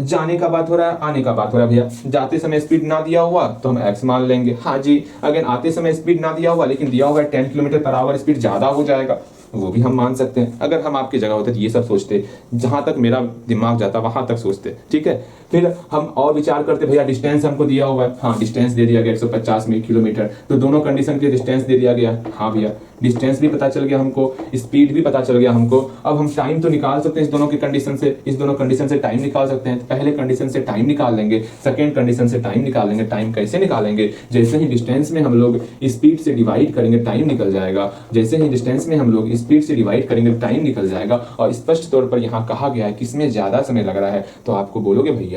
जाने का बात हो रहा है, आने का बात हो रहा है। भैया जाते समय स्पीड ना दिया हुआ तो हम x मान लेंगे, हाँ जी। अगर आते समय स्पीड ना दिया हुआ लेकिन दिया हुआ है 10 km/h स्पीड ज्यादा हो जाएगा, वो भी हम मान सकते हैं। अगर हम आपकी जगह होते तो ये सब सोचते, जहां तक मेरा दिमाग जाता वहां तक सोचते, ठीक है। फिर हम और विचार करते, भैया डिस्टेंस हमको दिया हुआ है, हाँ डिस्टेंस दे दिया गया 150 किलोमीटर, तो दोनों कंडीशन के डिस्टेंस दे दिया गया। हाँ भैया डिस्टेंस भी पता चल गया हमको, स्पीड भी पता चल गया हमको। अब हम टाइम तो निकाल सकते हैं इस दोनों की कंडीशन से, इस दोनों कंडीशन से टाइम निकाल सकते हैं। पहले कंडीशन से टाइम निकाल लेंगे, सेकेंड कंडीशन से टाइम निकाल लेंगे। टाइम कैसे निकालेंगे, जैसे ही डिस्टेंस में हम लोग स्पीड से डिवाइड करेंगे टाइम निकल जाएगा, जैसे ही डिस्टेंस में हम लोग स्पीड से डिवाइड करेंगे टाइम निकल जाएगा। और स्पष्ट तौर पर यहाँ कहा गया है किसमें ज्यादा समय लग रहा है, तो आपको बोलोगे भैया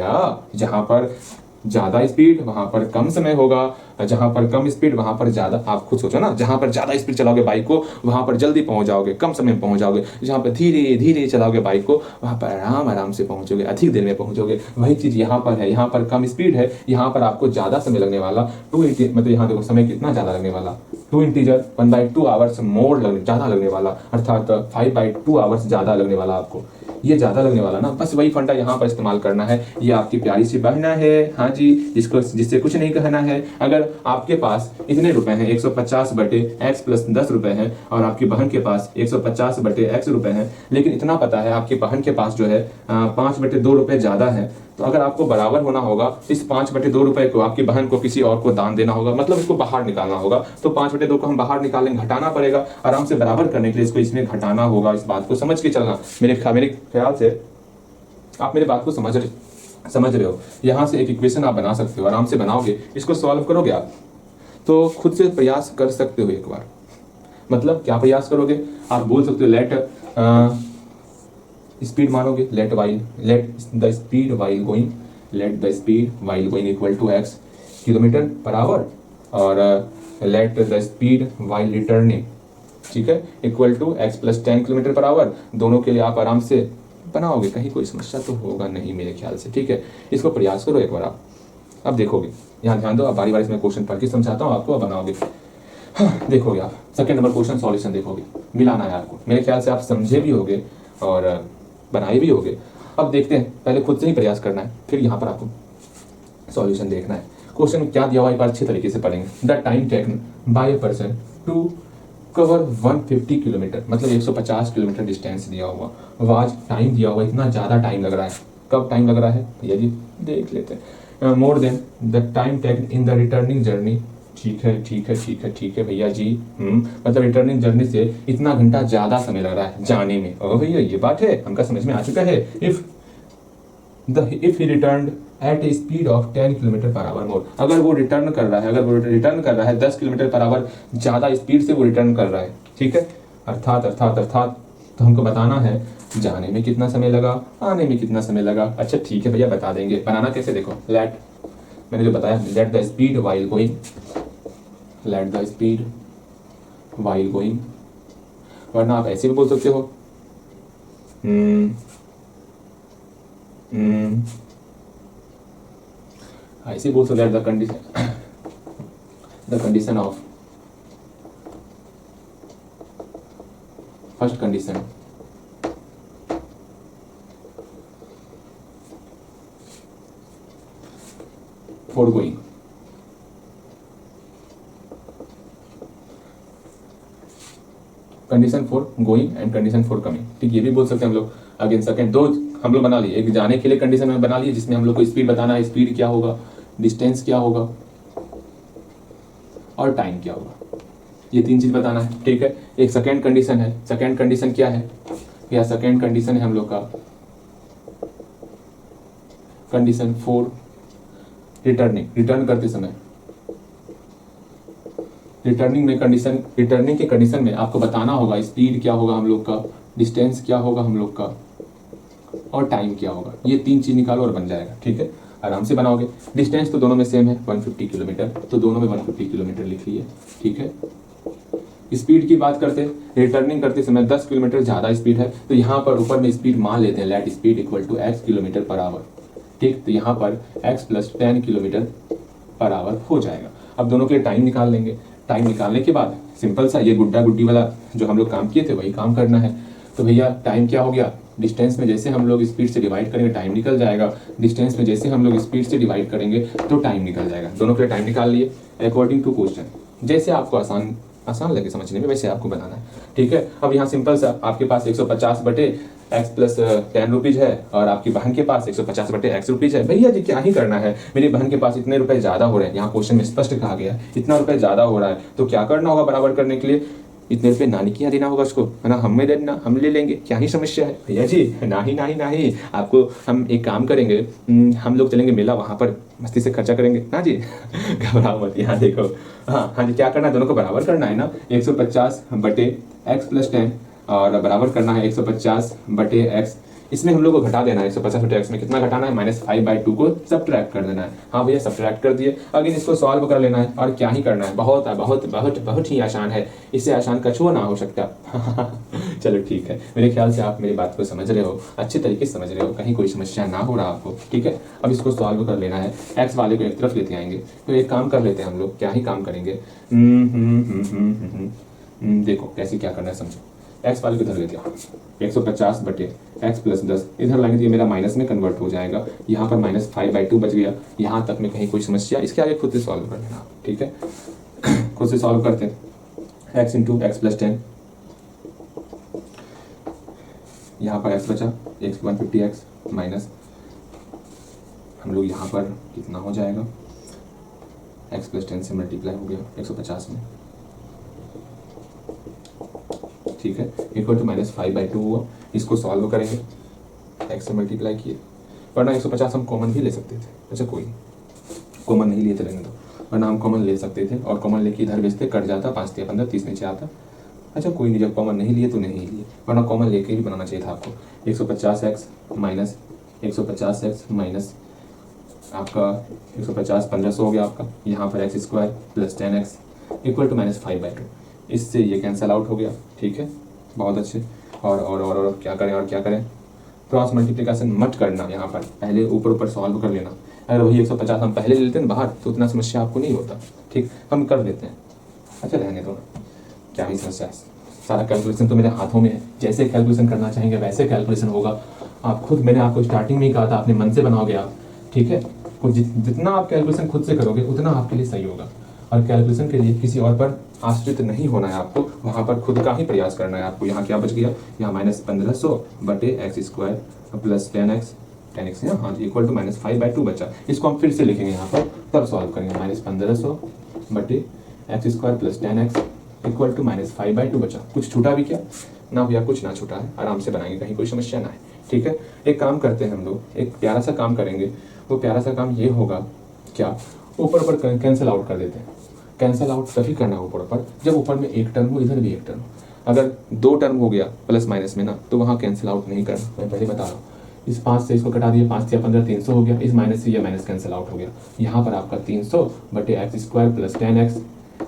जहां पर ज्यादा स्पीड वहां पर कम समय होगा, जहां पर कम स्पीड वहां पर ज्यादा। आप खुद सोचो ना, जहां पर ज्यादा स्पीड चलाओगे बाइक को वहां पर जल्दी पहुंच जाओगे, कम समय में पहुंच जाओगे। जहां पर धीरे धीरे चलाओगे बाइक को वहां पर आराम से पहुंचोगे, अधिक देर में पहुंचोगे। वही चीज यहाँ पर है, यहाँ पर कम स्पीड है, यहाँ पर आपको ज्यादा समय लगने वाला। 2 मतलब यहाँ देखो समय कितना ज्यादा लगने वाला, 2 इंटीजर 1/2 आवर्स मोर ज्यादा लगने वाला, अर्थात 5/2 आवर्स ज्यादा लगने वाला आपको। ये ज्यादा लगने वाला ना, बस वही फंडा यहाँ पर इस्तेमाल करना है। ये आपकी प्यारी सी बहना है, हाँ जी, जिससे कुछ नहीं कहना है। अगर आपके पास इतने रुपए हैं 150/x + 10 रुपए हैं, और आपकी बहन के पास 150/x रुपए हैं, लेकिन इतना पता है आपकी बहन के पास जो है 5/2 रुपए ज्यादा है, तो अगर आपको बराबर होना होगा इस 5/2 रुपए को आपकी बहन को किसी और को दान देना होगा, मतलब इसको बाहर निकालना होगा। तो 5/2 को हम बाहर निकालेंगे, घटाना पड़ेगा आराम से। बराबर करने के लिए इसको इसमें घटाना होगा, इस बात को समझ के चलना। मेरे ख्याल से आप मेरी बात को समझ रहे हो। यहाँ से एक इक्वेशन आप बना सकते हो, आराम से बनाओगे, इसको सॉल्व करोगे आप तो खुद से प्रयास कर सकते हो एक बार। मतलब क्या प्रयास करोगे, आप बोल सकते हो लेट स्पीड मानोगे, let the speed while going equal to x km/h, और let the speed while returning, ठीक है, इक्वल टू x + 10 km/h। दोनों के लिए आप आराम से बनाओगे, कहीं कोई समस्या तो होगा नहीं मेरे ख्याल से, ठीक है। इसको प्रयास करो एक बार आप, अब देखोगे। यहाँ ध्यान दो, अब बारी बारी से मैं क्वेश्चन पढ़ के समझाता हूँ आपको, अब बनाओगे। हाँ, देखोगे आप सेकंड नंबर क्वेश्चन सॉल्यूशन देखोगे, मिलाना है आपको। मेरे ख्याल से आप समझे भी होगे और बनाए भी होगे। अब देखते हैं, पहले खुद से ही प्रयास करना है, फिर यहाँ पर आपको सॉल्यूशन देखना है। क्वेश्चन क्या दिया हुआ एक बार अच्छे तरीके से पढ़ेंगे। The time taken by a person to cover 150 kilometre, मतलब 150 किलोमीटर डिस्टेंस दिया हुआ, वाज टाइम दिया हुआ, इतना ज़्यादा टाइम लग रहा है। कब टाइम लग रहा है भैया जी देख लेते हैं। मोर than the time taken in the returning journey. ठीक है ठीक है ठीक है ठीक है भैया जी। मतलब रिटर्निंग जर्नी से इतना घंटा ज्यादा समय लग रहा है जाने में। ओ भैया ये बात है, हमका समझ में आ चुका है। If he return at a speed of 10 kilometre per hour more, अगर वो रिटर्न कर रहा है 10 किलोमीटर पर आवर ज्यादा स्पीड से वो रिटर्न कर रहा है, ठीक है। अर्थात अर्थात अर्थात तो हमको बताना है जाने में कितना समय लगा, आने में कितना समय लगा। अच्छा ठीक है भैया बता देंगे, बनाना कैसे देखो। लेट, मैंने जो बताया, late the speed while going, late the speed while going, वरना आप ऐसे भी बोल सकते हो ऐसे बोल सकते the condition of first condition for going, condition for going and condition for coming. ठीक, ये भी बोल सकते हैं हम लोग। अगेन सेकंड दो हम लोग बना लिए, एक जाने के लिए कंडीशन में बना लिए जिसमें हम लोग को स्पीड बताना है, स्पीड क्या होगा, डिस्टेंस क्या होगा और टाइम क्या होगा, ये तीन चीज बताना है। ठीक है, एक सेकंड कंडीशन है। सेकंड कंडीशन क्या है या सेकंड कंडीशन है हम लोग का कंडीशन फॉर रिटर्निंग, रिटर्न करते समय। रिटर्निंग में कंडीशन, रिटर्निंग के कंडीशन में आपको बताना होगा स्पीड क्या होगा हम लोग का, डिस्टेंस क्या होगा हम लोग का और टाइम क्या होगा। ये तीन चीज निकालो और बन जाएगा। ठीक है, आराम से बनाओगे। डिस्टेंस तो दोनों में सेम है 150 किलोमीटर, तो दोनों में 150 किलोमीटर लिख लिए। ठीक है, स्पीड की बात करते हैं, रिटर्निंग करते समय 10 किलोमीटर ज्यादा स्पीड है तो यहाँ पर ऊपर में स्पीड मान लेते हैं, let speed equal to x kilometre per hour. ठीक, तो यहाँ पर x प्लस 10 किलोमीटर पर आवर हो जाएगा। अब दोनों के लिए टाइम निकाल लेंगे। टाइम निकालने के बाद सिंपल सा ये गुड्डा गुड्डी वाला जो हम लोग काम किए थे वही काम करना है। तो भैया टाइम क्या हो गया, डिस्टेंस में जैसे हम लोग स्पीड से डिवाइड करेंगे टाइम निकल जाएगा, डिस्टेंस में जैसे हम लोग स्पीड से डिवाइड करेंगे तो टाइम निकल जाएगा। दोनों के लिए टाइम निकाल लिए अकॉर्डिंग टू क्वेश्चन, जैसे आपको आसान लगे समझने में वैसे आपको बनाना है। ठीक है, अब यहाँ सिंपल सा आपके पास 150 बटे x प्लस 10 रुपीज है और आपकी बहन के पास 150 बटे x रुपीज है। भैया जी क्या ही करना है, मेरी बहन के पास इतने रुपए ज्यादा हो रहे हैं, यहाँ क्वेश्चन में स्पष्ट कहा गया है इतना रुपए ज्यादा हो रहा है, तो क्या करना होगा बराबर करने के लिए, इतने रुपए नानी के यहाँ देना होगा उसको, है ना, हमें देना, हम ले लेंगे, क्या ही समस्या है भैया जी। नहीं नहीं नहीं, आपको हम एक काम करेंगे, हम लोग चलेंगे मेला, वहां पर मस्ती से खर्चा करेंगे ना जी। घबराओ मत, यहाँ देखो। हाँ जी, क्या करना है, दोनों को बराबर करना है ना, 150 बटे x प्लस 10 और बराबर करना है 150 बटे x। इसमें हम लोग को घटा देना है, 150 बटे x में कितना घटाना है, -5/2 को सब्ट्रैक्ट कर देना है। हाँ भैया सब्ट्रैक्ट कर दिए। अगेन इसको सॉल्व कर लेना है और क्या ही करना है, बहुत बहुत बहुत बहुत ही आसान है, इससे आसान कछुआ ना हो सकता। चलो ठीक है, मेरे ख्याल से आप मेरी बात को समझ रहे हो, अच्छे तरीके से समझ रहे हो, कहीं कोई समस्या ना हो रहा आपको। ठीक है, अब इसको सॉल्व कर लेना है, x वाले को एक तरफ लेते आएंगे। तो एक काम कर लेते हैं हम लोग, क्या ही काम करेंगे, देखो कैसे क्या करना है समझो। x वाले को इधर लेते आओ, 150 बटे x प्लस 10 इधर लाएंगे तो ये मेरा माइनस में कन्वर्ट हो जाएगा, यहाँ पर -5/2 बच गया। यहाँ तक में कहीं कोई समस्या, इसके आगे खुद से सॉल्व कर लेना। ठीक है, खुद से सॉल्व करते हैं। x इंटू एक्स प्लस 10, यहाँ पर x बचा 150x माइनस, हम लोग यहाँ पर कितना हो जाएगा, x प्लस 10 से मल्टीप्लाई हो गया 150 में। ठीक है, इक्वल टू -5/2 हुआ। इसको सॉल्व करेंगे, x से मल्टीप्लाई किए, वरना 150 हम कॉमन भी ले सकते थे। अच्छा कोई कॉमन नहीं लिए चलेंगे तो, वरना हम कॉमन ले सकते थे और कॉमन लेके इधर भेजते, कट जाता, 5 × 15 30 नीचे आता। अच्छा कोई नहीं, जब कॉमन नहीं लिए तो नहीं लिए, वरना कॉमन लेके ही बनाना चाहिए था आपको। 150x माइनस 150x माइनस आपका 150 1500 हो गया आपका, यहाँ पर x² plus 10x equal to -5/2। इससे ये कैंसिल आउट हो गया। ठीक है, बहुत अच्छे। और क्या करें, और क्या करें, क्रॉस मल्टीप्लिकेशन मत करना, यहाँ पर पहले ऊपर सॉल्व कर लेना। अगर वही 150 हम पहले ले लेते हैं बाहर तो उतना समस्या आपको नहीं होता। ठीक, हम कर लेते हैं। अच्छा रहने दो, क्या ही समस्या है, सारा कैलकुलेशन तो मेरे हाथों में है, जैसे कैलकुलेशन करना चाहेंगे वैसे कैलकुलेशन होगा। आप खुद, मैंने आपको स्टार्टिंग में ही कहा था, अपने मन से बनाओगे आप। ठीक है, जितना आप कैलकुलेशन खुद से करोगे उतना आपके लिए सही होगा, और कैलकुलेशन के लिए किसी और पर आश्रित नहीं होना है आपको, वहाँ पर खुद का ही प्रयास करना है आपको। यहाँ क्या बच गया, यहाँ -1500 बटे x² प्लस 10x 10x है, हाँ जी, इक्वल टू -5/2 बचा। इसको हम फिर से लिखेंगे यहाँ पर, तब सॉल्व करेंगे। -1500 बटे x² plus 10x equal to -5/2 बचा। कुछ छूटा भी क्या? ना भैया, कुछ ना छूटा है। आराम से बनाएंगे, कहीं कोई समस्या ना है। ठीक है, एक काम करते हैं हम लोग, एक प्यारा सा काम करेंगे। वो प्यारा सा काम ये होगा, क्या, ऊपर ऊपर कैंसिल आउट कर देते हैं। कैंसिल आउट तभी करना है ऊपर ऊपर जब ऊपर में एक टर्म हो, इधर भी एक टर्म हो। अगर 2 टर्म हो गया प्लस माइनस में ना, तो वहाँ कैंसिल आउट नहीं करना। मैं पहले बता रहा हूँ। इस 5 से इसको कटा दिया, 5 या 15 300 हो गया। इस माइनस से ये माइनस कैंसिल आउट हो गया। यहाँ पर आपका 300 बटे x² plus 10x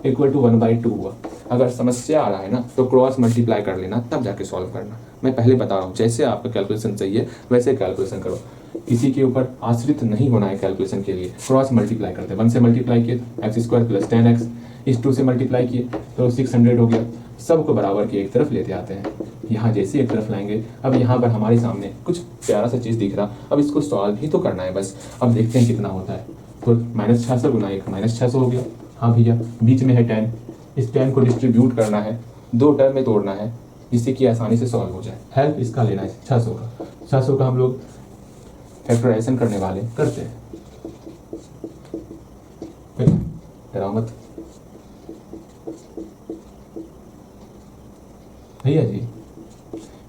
equal to 1/2 हुआ। अगर समस्या आ रहा है ना, तो क्रॉस मल्टीप्लाई कर लेना, तब जाके सॉल्व करना। मैं पहले बता रहा हूँ, जैसे आपका कैलकुलेशन चाहिए वैसे कैलकुलेशन करो। किसी के ऊपर आश्रित नहीं होना है कैलकुलेशन के लिए। क्रॉस मल्टीप्लाई करते हैं, 1 से मल्टीप्लाई किए x² प्लस 10x, इस 2 से मल्टीप्लाई किए तो 600 हो गया। सबको बराबर की एक तरफ लेते आते हैं। यहाँ जैसे एक तरफ लाएंगे, अब यहाँ पर हमारे सामने कुछ प्यारा सा चीज़ दिख रहा, अब इसको सॉल्व ही तो करना है बस। अब देखते हैं कितना होता है। तो -600 गुना 1 -600 हो गया। हाँ भैया, बीच में है 10, इस 10 को डिस्ट्रीब्यूट करना है, 2 टर्म में तोड़ना है, जिससे कि आसानी से सॉल्व हो जाए। हेल्प इसका लेना है 600 का। 600 का हम लोग फैक्टराइजेशन करने वाले करते हैं। डराओ मत भैया जी,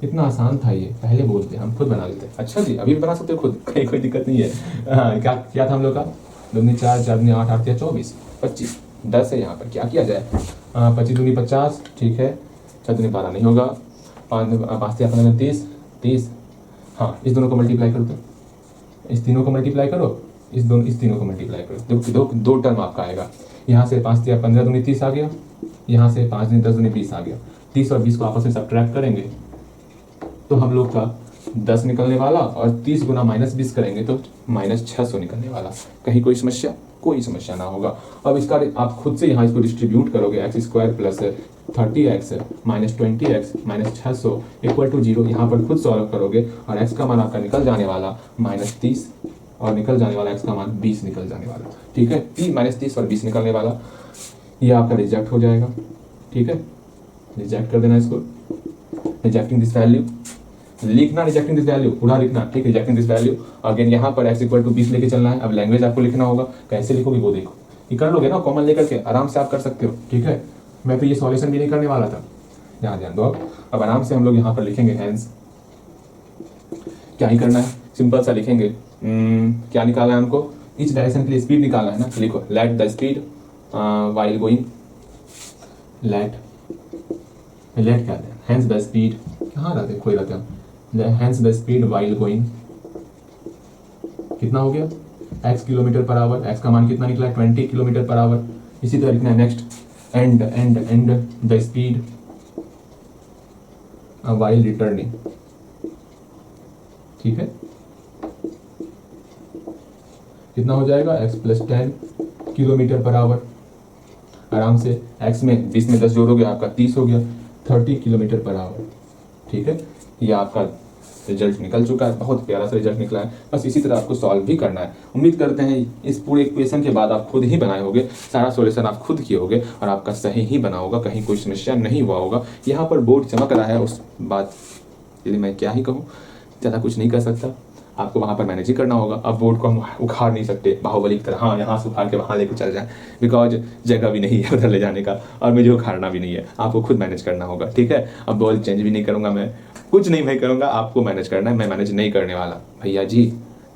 इतना आसान था ये, पहले बोलते हम खुद बना लेते। अच्छा जी, अभी भी बना सकते हो खुद, कहीं कोई दिक्कत नहीं है। हाँ, क्या था हम लोग का? 2 दूनी 4, 4 दूनी 8, 8 या 24, 25, 10 है यहाँ पर। क्या किया जाए? 25 दूनी 50, ठीक है। 6 दूनी 12 नहीं होगा। 5 या 15 30, 30। हाँ, इस दोनों को मल्टीप्लाई करो, तो इस तीनों को मल्टीप्लाई करो, इस तीनों को मल्टीप्लाई करो, दो टर्म आपका आएगा। यहाँ से 5 या 15 दूनी 30 आ गया, यहाँ से 5 दूनी 10 दूनी 20 आ गया। 30 और 20 को आपस में सब्ट्रैक्ट करेंगे तो हम लोग का 10 निकलने वाला, और 30 गुना -20 करेंगे तो -600 निकलने वाला। कहीं कोई समस्या? कोई समस्या ना होगा। अब इसका आप खुद से यहाँ इसको डिस्ट्रीब्यूट करोगे, x² plus 30x -20x -600 equal to 0। यहाँ पर खुद सॉल्व करोगे और x का मान आपका निकल जाने वाला -30, और निकल जाने वाला x का मान 20 निकल जाने वाला। ठीक है, -30 और 20 निकलने वाला, ये आपका रिजेक्ट हो जाएगा। ठीक है, रिजेक्ट कर देना इसको। रिजेक्टिंग दिस वैल्यू लिखना, रिजेक्टिंग दिस वैल्यू पूरा लिखना। ठीक है, रिजेक्टिंग दिस वैल्यू। अगेन यहाँ पर x इक्वल टू 20 लेके चलना है। अब लैंग्वेज आपको लिखना होगा, कैसे लिखोगे वो देखो। ये कर लोगे ना, कॉमन लेकर के आराम से आप कर सकते हो। ठीक है, मैं तो ये सॉल्यूशन भी नहीं करने वाला था, यहाँ ध्यान दो। अब आराम से हम लोग यहाँ पर लिखेंगे हैंस। क्या ही करना है, सिंपल सा लिखेंगे। क्या निकालना है हमको? इस डायरेक्शन के लिए स्पीड निकालना है ना। लिखो, let the speed while going, let क्या है, हैंस द स्पीड, कहाँ रहते कोई रहता है, hence the speed while going. कितना हो गया? x kilometre per hour. x का मान कितना निकला? 20 किलोमीटर पर आवर। इसी तरह लिखना है next, and the speed while returning. ठीक है, कितना हो जाएगा? x प्लस 10 किलोमीटर पर आवर। आराम से x में 20 में 10 जोड़ोगे, आपका 30 हो गया, 30 किलोमीटर पर आवर। ठीक है, ये आपका रिजल्ट निकल चुका है। बहुत प्यारा सा रिजल्ट निकला है। बस इसी तरह आपको सॉल्व भी करना है। उम्मीद करते हैं इस पूरे इक्वेशन के बाद आप खुद ही बनाए होगे, सारा सॉल्यूशन आप खुद किए होगे और आपका सही ही बना होगा, कहीं कोई समस्या नहीं हुआ होगा। यहाँ पर बोर्ड चमक रहा है, उस बात के लिए मैं क्या ही कहूँ, ज़्यादा कुछ नहीं कर सकता। आपको वहाँ पर मैनेज ही करना होगा। अब बोर्ड को हम उखाड़ नहीं सकते बाहुबली की तरह, हाँ यहाँ से उखाड़ के वहाँ लेकर चल जाए, बिकॉज जगह भी नहीं है उधर ले जाने का, और मुझे उखाड़ना भी नहीं है। आपको खुद मैनेज करना होगा। ठीक है, अब बॉल चेंज भी नहीं करूँगा मैं, कुछ नहीं मैं करूँगा, आपको मैनेज करना है, मैं मैनेज नहीं करने वाला। भैया जी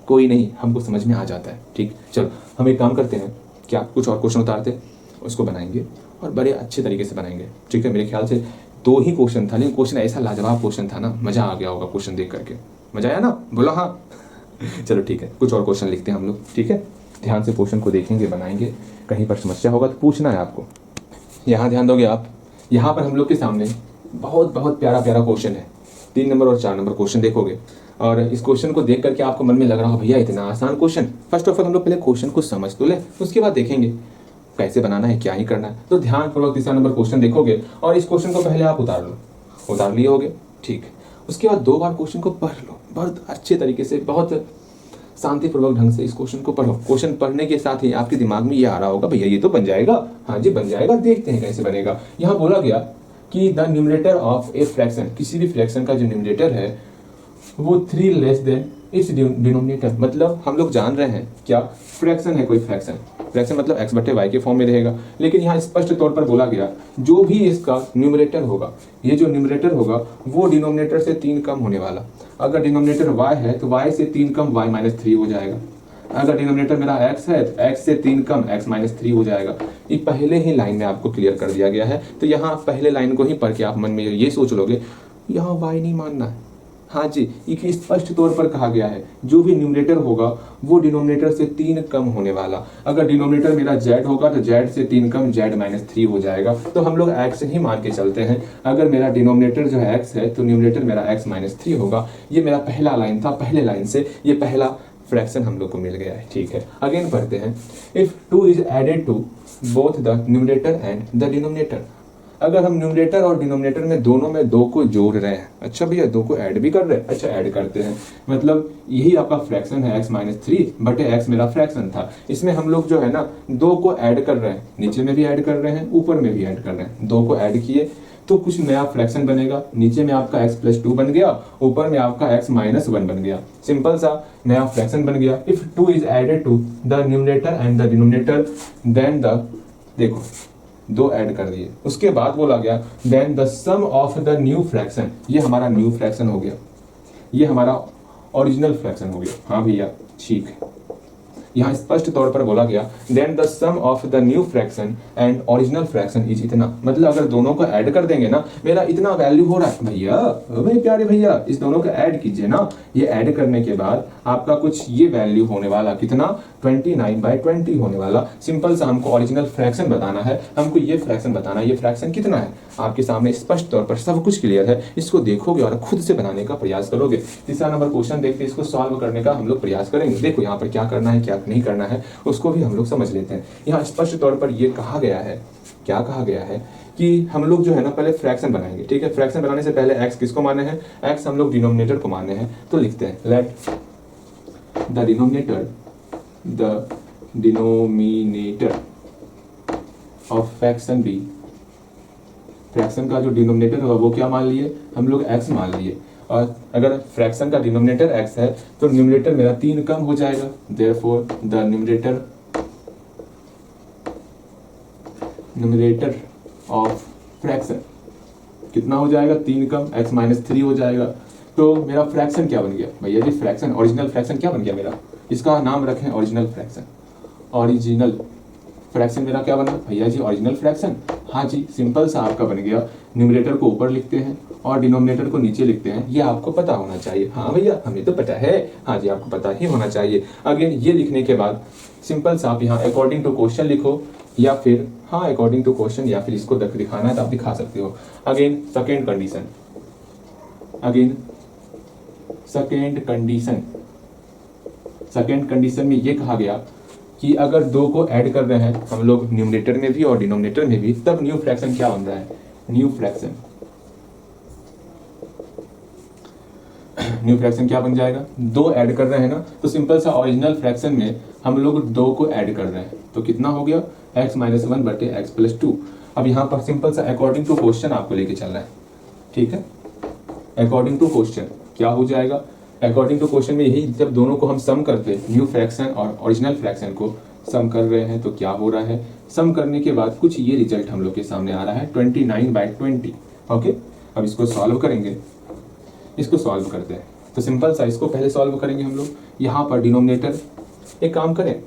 कोई नहीं, हमको समझ में आ जाता है। ठीक, चलो हम एक काम करते हैं, क्या कुछ और क्वेश्चन उतारते, उसको बनाएंगे और बड़े अच्छे तरीके से बनाएंगे। ठीक है, मेरे ख्याल से 2 ही क्वेश्चन था, लेकिन क्वेश्चन ऐसा लाजवाब क्वेश्चन था ना, मज़ा आ गया होगा क्वेश्चन देख करके। मज़ा आया ना? बोलो हाँ। चलो ठीक है, कुछ और क्वेश्चन लिखते हैं हम लोग। ठीक है, ध्यान से क्वेश्चन को देखेंगे, बनाएंगे। कहीं पर समस्या होगा तो पूछना है आपको। यहाँ ध्यान दोगे आप। यहाँ पर हम लोग के सामने बहुत बहुत प्यारा प्यारा क्वेश्चन है। 3 नंबर और 4 नंबर क्वेश्चन देखोगे, और इस क्वेश्चन को देख करके आपको मन में लग रहा हो भैया इतना आसान क्वेश्चन। फर्स्ट ऑफ ऑल हम लोग पहले क्वेश्चन को समझ तो लें, उसके बाद देखेंगे कैसे बनाना है, क्या ही करना है। तो ध्यानपूर्वक 3 नंबर क्वेश्चन देखोगे, और इस क्वेश्चन को पहले आप उतार लिए होगे। ठीक, उसके बाद 2 बार क्वेश्चन को पढ़ लो, बहुत अच्छे तरीके से, बहुत शांतिपूर्वक ढंग से इस क्वेश्चन को पढ़ो। क्वेश्चन पढ़ने के साथ ही आपके दिमाग में ये आ रहा होगा भैया ये तो बन जाएगा। हाँ जी बन जाएगा, देखते हैं कैसे बनेगा। यहाँ बोला गया कि the numerator of a fraction, किसी भी फ्रैक्शन का जो न्यूमरेटर है वो 3 लेस देन इट्स डिनोमिनेटर। मतलब हम लोग जान रहे हैं क्या, फ्रैक्शन है कोई फ्रैक्शन, फ्रैक्शन मतलब x बटे वाई के फॉर्म में रहेगा। लेकिन यहाँ स्पष्ट तौर पर बोला गया जो भी इसका न्यूमरेटर होगा, ये जो न्यूमरेटर होगा वो डिनोमिनेटर से 3 कम होने वाला। अगर डिनोमिनेटर y है तो y से 3 कम y माइनस 3 हो जाएगा। अगर डिनोमिनेटर मेरा x है तो x से 3 कम x माइनस 3 हो जाएगा। ये पहले ही लाइन में आपको क्लियर कर दिया गया है। तो यहाँ पहले लाइन को ही पढ़ के आप मन में ये सोच लोगे यहाँ y नहीं मानना है। हाँ जी, ये स्पष्ट तौर पर कहा गया है जो भी न्यूमरेटर होगा वो डिनोमिनेटर से 3 कम होने वाला। अगर डिनोमिनेटर मेरा z होगा तो z से 3 कम z माइनस 3 हो जाएगा। तो हम लोग x ही मान के चलते हैं। अगर मेरा डिनोमिनेटर जो है x है तो न्यूमरेटर मेरा x माइनस 3 होगा। ये मेरा पहला लाइन था, पहले लाइन से ये पहला फ्रैक्शन हम लोग को मिल गया है। ठीक है, अगेन पढ़ते हैं। If 2 is added to both the numerator and the denominator. अगर हम न्यूमरेटर और डिनोमिनेटर में दोनों में 2 को जोड़ रहे हैं, अच्छा भैया 2 को ऐड भी कर रहे हैं, अच्छा ऐड करते हैं, मतलब यही आपका फ्रैक्शन है x माइनस 3 बटे x मेरा फ्रैक्शन था। इसमें हम लोग जो है ना 2 को ऐड कर रहे हैं, नीचे में भी ऐड कर रहे हैं, ऊपर में भी ऐड कर रहे हैं। 2 को ऐड किए तो कुछ नया फ्रैक्शन बनेगा। नीचे में आपका x प्लस 2 बन गया, ऊपर में आपका x माइनस 1 बन गया। सिंपल सा नया फ्रैक्शन बन गया। If 2 is added to the numerator and the denominator then the, देखो 2 ऐड कर दिए, उसके बाद बोला गया then the sum of the new fraction. ये हमारा न्यू फ्रैक्शन हो गया, ये हमारा ओरिजिनल फ्रैक्शन हो गया। हाँ भैया ठीक है, यहाँ स्पष्ट तौर पर बोला गया then the sum of the new fraction and original fraction is इतना। मतलब अगर दोनों को ऐड कर देंगे ना, मेरा इतना वैल्यू हो रहा है भैया, भाई प्यारे भैया इस दोनों को ऐड कीजिए ना। ये ऐड करने के बाद आपका कुछ ये वैल्यू होने वाला, कितना 29/20 होने वाला। सिंपल सा हमको ओरिजिनल फ्रैक्शन बताना है, हमको ये फ्रैक्शन बताना है, ये फ्रैक्शन कितना है। आपके सामने स्पष्ट तौर पर सब कुछ क्लियर है। इसको देखोगे और खुद से बनाने का प्रयास करोगे। तीसरा नंबर क्वेश्चन देखते इसको सॉल्व करने का हम लोग प्रयास करेंगे। देखो यहाँ पर क्या करना है क्या नहीं करना है उसको भी हम लोग समझ लेते हैं। यहाँ स्पष्ट तौर पर ये कहा गया है, क्या कहा गया है कि हम लोग जो है ना पहले फ्रैक्शन बनाएंगे। ठीक है, फ्रैक्शन बनाने से पहले x किसको माने हैं, x हम लोग डिनोमिनेटर को माने हैं। तो लिखते हैं let the denominator of fraction B. Fraction का जो डिनोमिनेटर होगा वो क्या मान लिए हम लोग, x मान लिए। और अगर फ्रैक्शन का डिनोमिनेटर x है तो न्यूमरेटर मेरा 3 कम हो जाएगा। Therefore the numerator of fraction कितना हो जाएगा, 3 कम x माइनस 3 हो जाएगा। तो मेरा फ्रैक्शन क्या बन गया भैया जी, फ्रैक्शन ओरिजिनल फ्रैक्शन क्या बन गया मेरा, इसका नाम रखें ओरिजिनल फ्रैक्शन। ओरिजिनल फ्रैक्शन मेरा क्या बना भैया जी, ओरिजिनल फ्रैक्शन। हाँ जी, सिंपल सा आपका बन गया। न्यूमरेटर को ऊपर लिखते हैं और डिनोमिनेटर को नीचे लिखते हैं। ये आपको पता होना चाहिए। हाँ भैया हमें तो पता है, हाँ जी आपको पता ही होना चाहिए। अगेन ये लिखने के बाद सिंपल सा आप यहाँ अकॉर्डिंग टू क्वेश्चन लिखो, या फिर हाँ अकॉर्डिंग टू क्वेश्चन, या फिर इसको दिखाना है तो आप दिखा सकते हो। Again second condition, second condition में ये कहा गया कि अगर 2 को ऐड कर रहे हैं हम लोग न्यूमरेटर में भी और डिनोमिनेटर में भी, तब न्यू फ्रैक्शन क्या बन रहा है, न्यू फ्रैक्शन क्या बन जाएगा, 2 ऐड कर रहे हैं ना, तो सिंपल सा ओरिजिनल फ्रैक्शन में हम लोग 2 को ऐड कर रहे हैं तो कितना हो गया x माइनस 1 बटे x प्लस 2। अब यहाँ पर सिंपल सा अकॉर्डिंग टू क्वेश्चन आपको लेके चल रहा है। ठीक है, अकॉर्डिंग टू क्वेश्चन क्या हो जाएगा, अकॉर्डिंग टू क्वेश्चन में यही, जब दोनों को हम सम करते हैं, न्यू फ्रैक्शन और ओरिजिनल फ्रैक्शन को सम कर रहे हैं तो क्या हो रहा है, सम करने के बाद कुछ ये रिजल्ट हम लोग के सामने आ रहा है 29/20। ओके, अब इसको सॉल्व करेंगे, इसको सॉल्व करते हैं। तो सिंपल सा इसको पहले सॉल्व करेंगे हम लोग। यहाँ पर डिनोमिनेटर, एक काम करें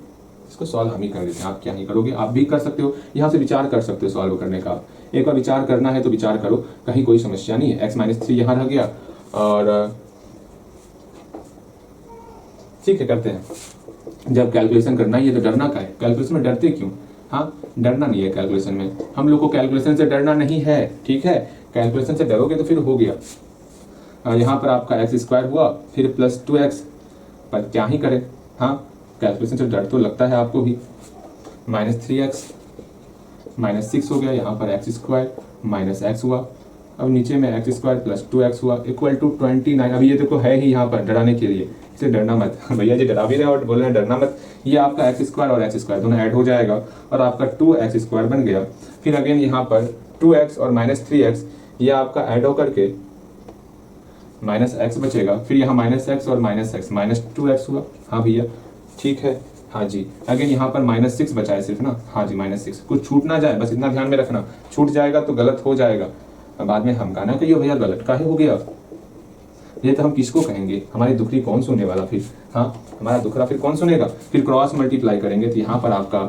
इसको सॉल्व हम ही कर देते हैं, आप क्या नहीं करोगे, आप भी कर सकते हो, यहाँ से विचार कर सकते हो सॉल्व करने का। एक बार विचार करना है तो विचार करो, कहीं कोई समस्या नहीं है। x माइनस 3 यहाँ रह गया और ठीक है करते हैं। जब कैलकुलेशन करना ही है तो डरना का है, कैलकुलेशन में डरते क्यों, हाँ डरना नहीं है कैलकुलेशन में, हम लोग को कैलकुलेशन से डरना नहीं है। ठीक है, कैलकुलेशन से डरोगे तो फिर हो गया। यहाँ पर आपका x² हुआ, फिर प्लस 2x, पर क्या ही करें, हाँ कैलकुलेशन से डर तो लगता है आपको भी। माइनस 3x माइनस 6 हो गया, यहाँ पर x² माइनस x हुआ, अब नीचे में x² प्लस 2x हुआ इक्वल टू 29। अब ये देखो है ही यहाँ पर डराने के लिए, इसे डरना मत भैया जी, डरा भी रहे और बोल रहे हैं डरना मत। ये आपका x² और x² दोनों ऐड हो जाएगा और आपका 2x² बन गया। फिर अगेन यहाँ पर 2x और माइनस 3x ये आपका ऐड होकर के माइनस एक्स बचेगा, फिर यहाँ माइनस एक्स और माइनस एक्स, माइनस 2x हुआ। हाँ भैया ठीक है, हाँ जी। अगेन यहाँ पर माइनस 6 बचा है सिर्फ ना, हाँ जी माइनस 6, कुछ छूट ना जाए बस इतना ध्यान में रखना, छूट जाएगा तो गलत हो जाएगा, बाद में हम कहना कहिए भैया गलत काहे हो गया, ये तो हम किसको कहेंगे, हमारी दुखड़ी कौन सुनने वाला फिर, हाँ हमारा दुखड़ा फिर कौन सुनेगा। फिर क्रॉस मल्टीप्लाई करेंगे तो यहाँ पर आपका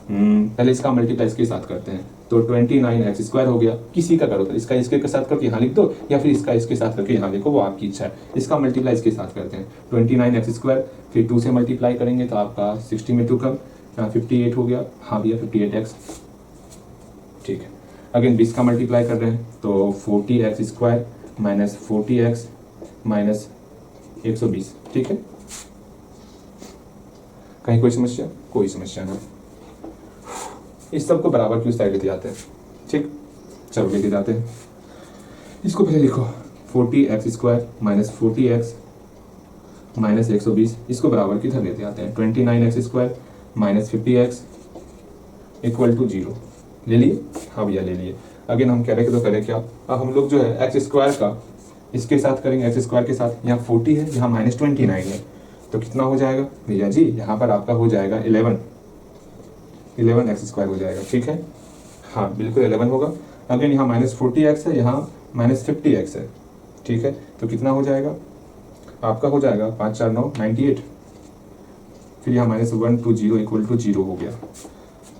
पहले इसका मल्टीप्लाई इसके साथ करते हैं तो 29x² हो गया, किसी का करो तो इसका इसके साथ करके यहाँ लिख दो या फिर इसका इसके साथ करके यहाँ लिखो, वो आपकी इच्छा है। इसका मल्टीप्लाई इसके साथ करते हैं 29x², फिर 2 से मल्टीप्लाई करेंगे तो आपका 60 में 2 कम 58 हो गया, हाँ भैया 58x, ठीक है। अगेन 20 का मल्टीप्लाई कर रहे हैं तो 40x² माइनस 40x माइनस 120, ठीक है। कहीं कोई समस्या, कोई समस्या ना, इस सब को बराबर की उस साइड लेते जाते हैं, ठीक। चलो लेके जाते हैं, इसको पहले लिखो 40x² माइनस 40x माइनस 120, इसको बराबर की इधर लेते आते हैं 29x² minus 50x equal to 0, ले लिए, हाँ भैया ले लिए। अगेन हम कह रहे तो करें क्या, अब हम लोग जो है x² का इसके साथ करेंगे, x² के साथ, यहाँ 40 है यहाँ माइनस 29 है तो कितना हो जाएगा भैया जी, यहाँ पर आपका हो जाएगा 11x² हो जाएगा, ठीक है, हाँ बिल्कुल 11 होगा। अगेन यहाँ माइनस 40x है, यहाँ माइनस 50x है, ठीक है, तो कितना हो जाएगा आपका, हो जाएगा 5 4 9 98, फिर यहाँ माइनस 1 2 0 इक्वल टू 0 हो गया,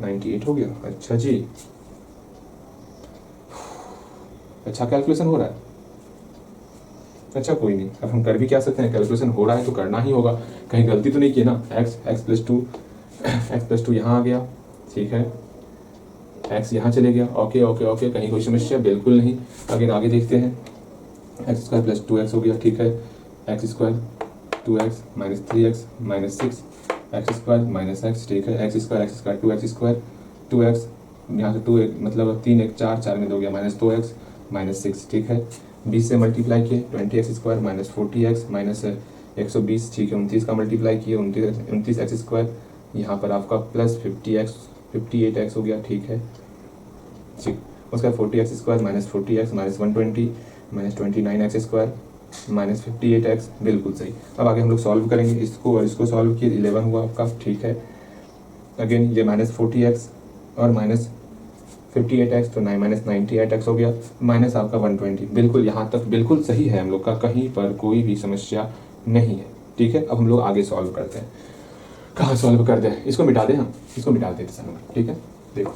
98 हो गया। अच्छा जी, अच्छा कैलकुलेशन हो रहा है, अच्छा कोई नहीं, अब हम कर भी क्या सकते हैं, कैलकुलेशन हो रहा है तो करना ही होगा, कहीं गलती तो नहीं की ना। x प्लस टू यहाँ आ गया, ठीक है, x यहाँ चले गया, ओके ओके ओके, कहीं कोई समस्या बिल्कुल नहीं। अगर आगे देखते हैं x² प्लस 2x हो गया, ठीक है, x² 2x minus 3x minus 6 x² minus x, ठीक है, x² 2x² 2x यहाँ से 2 मतलब 3 1 4 4 में 2 गया माइनस 2x माइनस 6, ठीक है। 20 से मल्टीप्लाई किए 20x² माइनस 40x माइनस 120, ठीक है। 29 का मल्टीप्लाई किए 29x², यहाँ पर आपका प्लस 58x हो गया, ठीक है, ठीक। उसका 40x² minus 40x minus 120 minus 29x² minus 58x, बिल्कुल सही। अब आगे हम लोग सॉल्व करेंगे इसको और इसको सॉल्व किए 11 हुआ आपका, ठीक है। अगेन ये माइनस 40x और माइनस 58x तो 9 माइनस 98x हो गया, माइनस आपका 120, बिल्कुल यहाँ तक बिल्कुल सही है हम लोग का, कहीं पर कोई भी समस्या नहीं है, ठीक है। अब हम लोग आगे सॉल्व करते हैं, कहाँ सॉल्व करते हैं, इसको मिटा दें हम, इसको मिटा देते हैं, ठीक है। देखो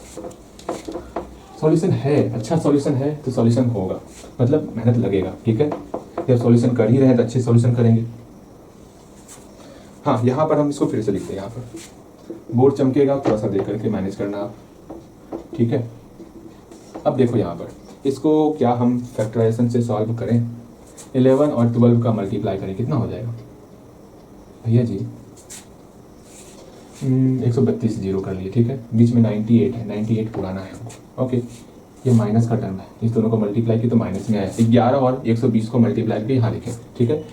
सॉल्यूशन है, अच्छा सॉल्यूशन है तो सॉल्यूशन होगा, मतलब मेहनत लगेगा, ठीक है। जब सॉल्यूशन कर ही रहे हैं तो अच्छे सॉल्यूशन करेंगे। हाँ यहाँ पर हम इसको फिर से लिखते हैं, यहाँ पर बोर्ड चमकेगा, थोड़ा सा देख करके मैनेज करना आप, ठीक है। अब देखो यहाँ पर इसको क्या हम फैक्टराइजेशन से सॉल्व करें, 11 और 12 का मल्टीप्लाई करें, कितना हो जाएगा भैया जी, 132 जीरो कर लिए, ठीक है। बीच में 98 है, 98 पुराना है, ओके। ये माइनस का टर्म है, इस दोनों को मल्टीप्लाई की तो माइनस में आया, 11 और 120 को मल्टीप्लाई करके यहाँ लिखें, ठीक है।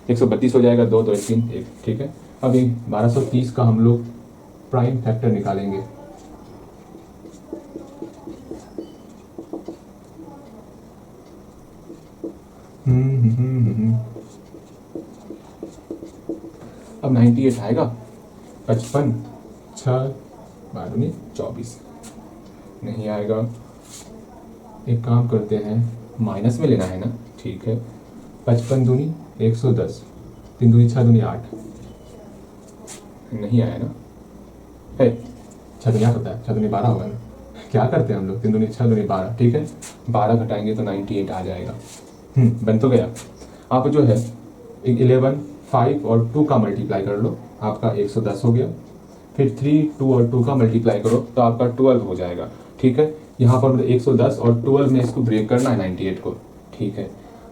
132 हो जाएगा, 2 2 3 1, ठीक है। अब 1230 का हम लोग प्राइम फैक्टर निकालेंगे, अब 98 आएगा, 55 6 12 24 नहीं आएगा। एक काम करते हैं, माइनस में लेना है ना, ठीक है। 55 दूनी 110, 3 दूनी 6 दूनी 8, नहीं आया ना, है 6 दूनी 8 होता है, 6 दूनी 12 होगा ना, क्या करते हैं हम लोग, 3 दूनी 6 दूनी 12, ठीक है। 12 घटाएंगे तो 98 आ जाएगा, बन तो गया। आप जो है 11 5 और 2 का मल्टीप्लाई कर लो, आपका 110 हो गया। फिर 3 2 और 2 का मल्टीप्लाई करो तो आपका 12 हो जाएगा, ठीक है। यहाँ पर 110 और 12 में इसको ब्रेक करना है 98 को, ठीक है।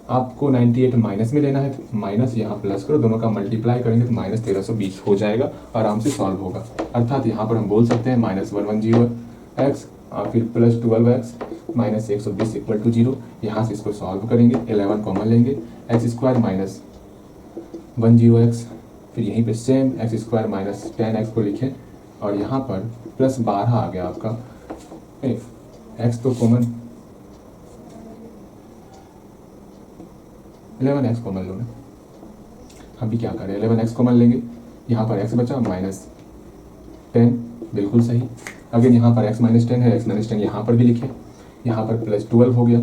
आपको 98 माइनस में लेना है तो माइनस यहाँ प्लस करो, दोनों का मल्टीप्लाई करेंगे तो माइनस 1320 हो जाएगा, आराम से सॉल्व होगा। अर्थात यहाँ पर हम बोल सकते हैं माइनस 110x और फिर plus 12x minus 120 equal to 0। यहाँ से इसको सॉल्व करेंगे, 11 कॉमन लेंगे, x² माइनस 10x, फिर यहीं पे सेम x² माइनस 10x को लिखें और यहाँ पर प्लस 12 आ गया आपका, x तो कॉमन 11x कॉमन लो ना। हम भी क्या करें, 11x कॉमन लेंगे, यहाँ पर x बचा -10, बिल्कुल सही। अगेन यहाँ पर x - 10 है, x - 10 यहाँ पर भी लिखे, यहाँ पर +12 हो गया।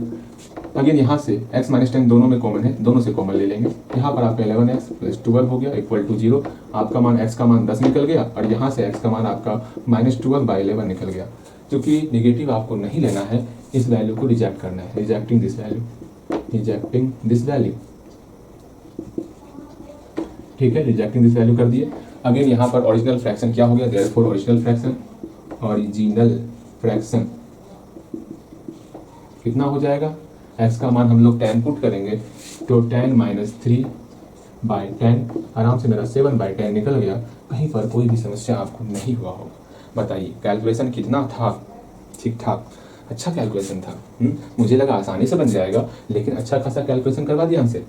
अगेन यहाँ से x - 10 दोनों में कॉमन है, दोनों से कॉमन ले लेंगे। यहाँ पर आपका 11x + 12 हो गया इक्वल टू 0। आपका मान x का मान 10 निकल गया और यहाँ से x का मान आपका -12/11 निकल गया। क्योंकि निगेटिव आपको नहीं लेना है, इस वैल्यू को रिजेक्ट करना है, रिजेक्टिंग दिस वैल्यू। ठीक है, रिजेक्टिंग दिस वैल्यू कर दिए। अगेन यहाँ पर ओरिजिनल फ्रैक्शन क्या हो गया, देयरफॉर ओरिजिनल फ्रैक्शन कितना हो जाएगा, x का मान हम लोग 10 पुट करेंगे तो 10 - 3/10, आराम से मेरा 7/10 निकल गया। कहीं पर कोई भी समस्या आपको नहीं हुआ होगा। बताइए कैलकुलेशन कितना था, ठीक ठाक, अच्छा कैलकुलेशन था। मुझे लगा आसानी से बन जाएगा, लेकिन अच्छा खासा कैलकुलेशन करवा दिया हमसे।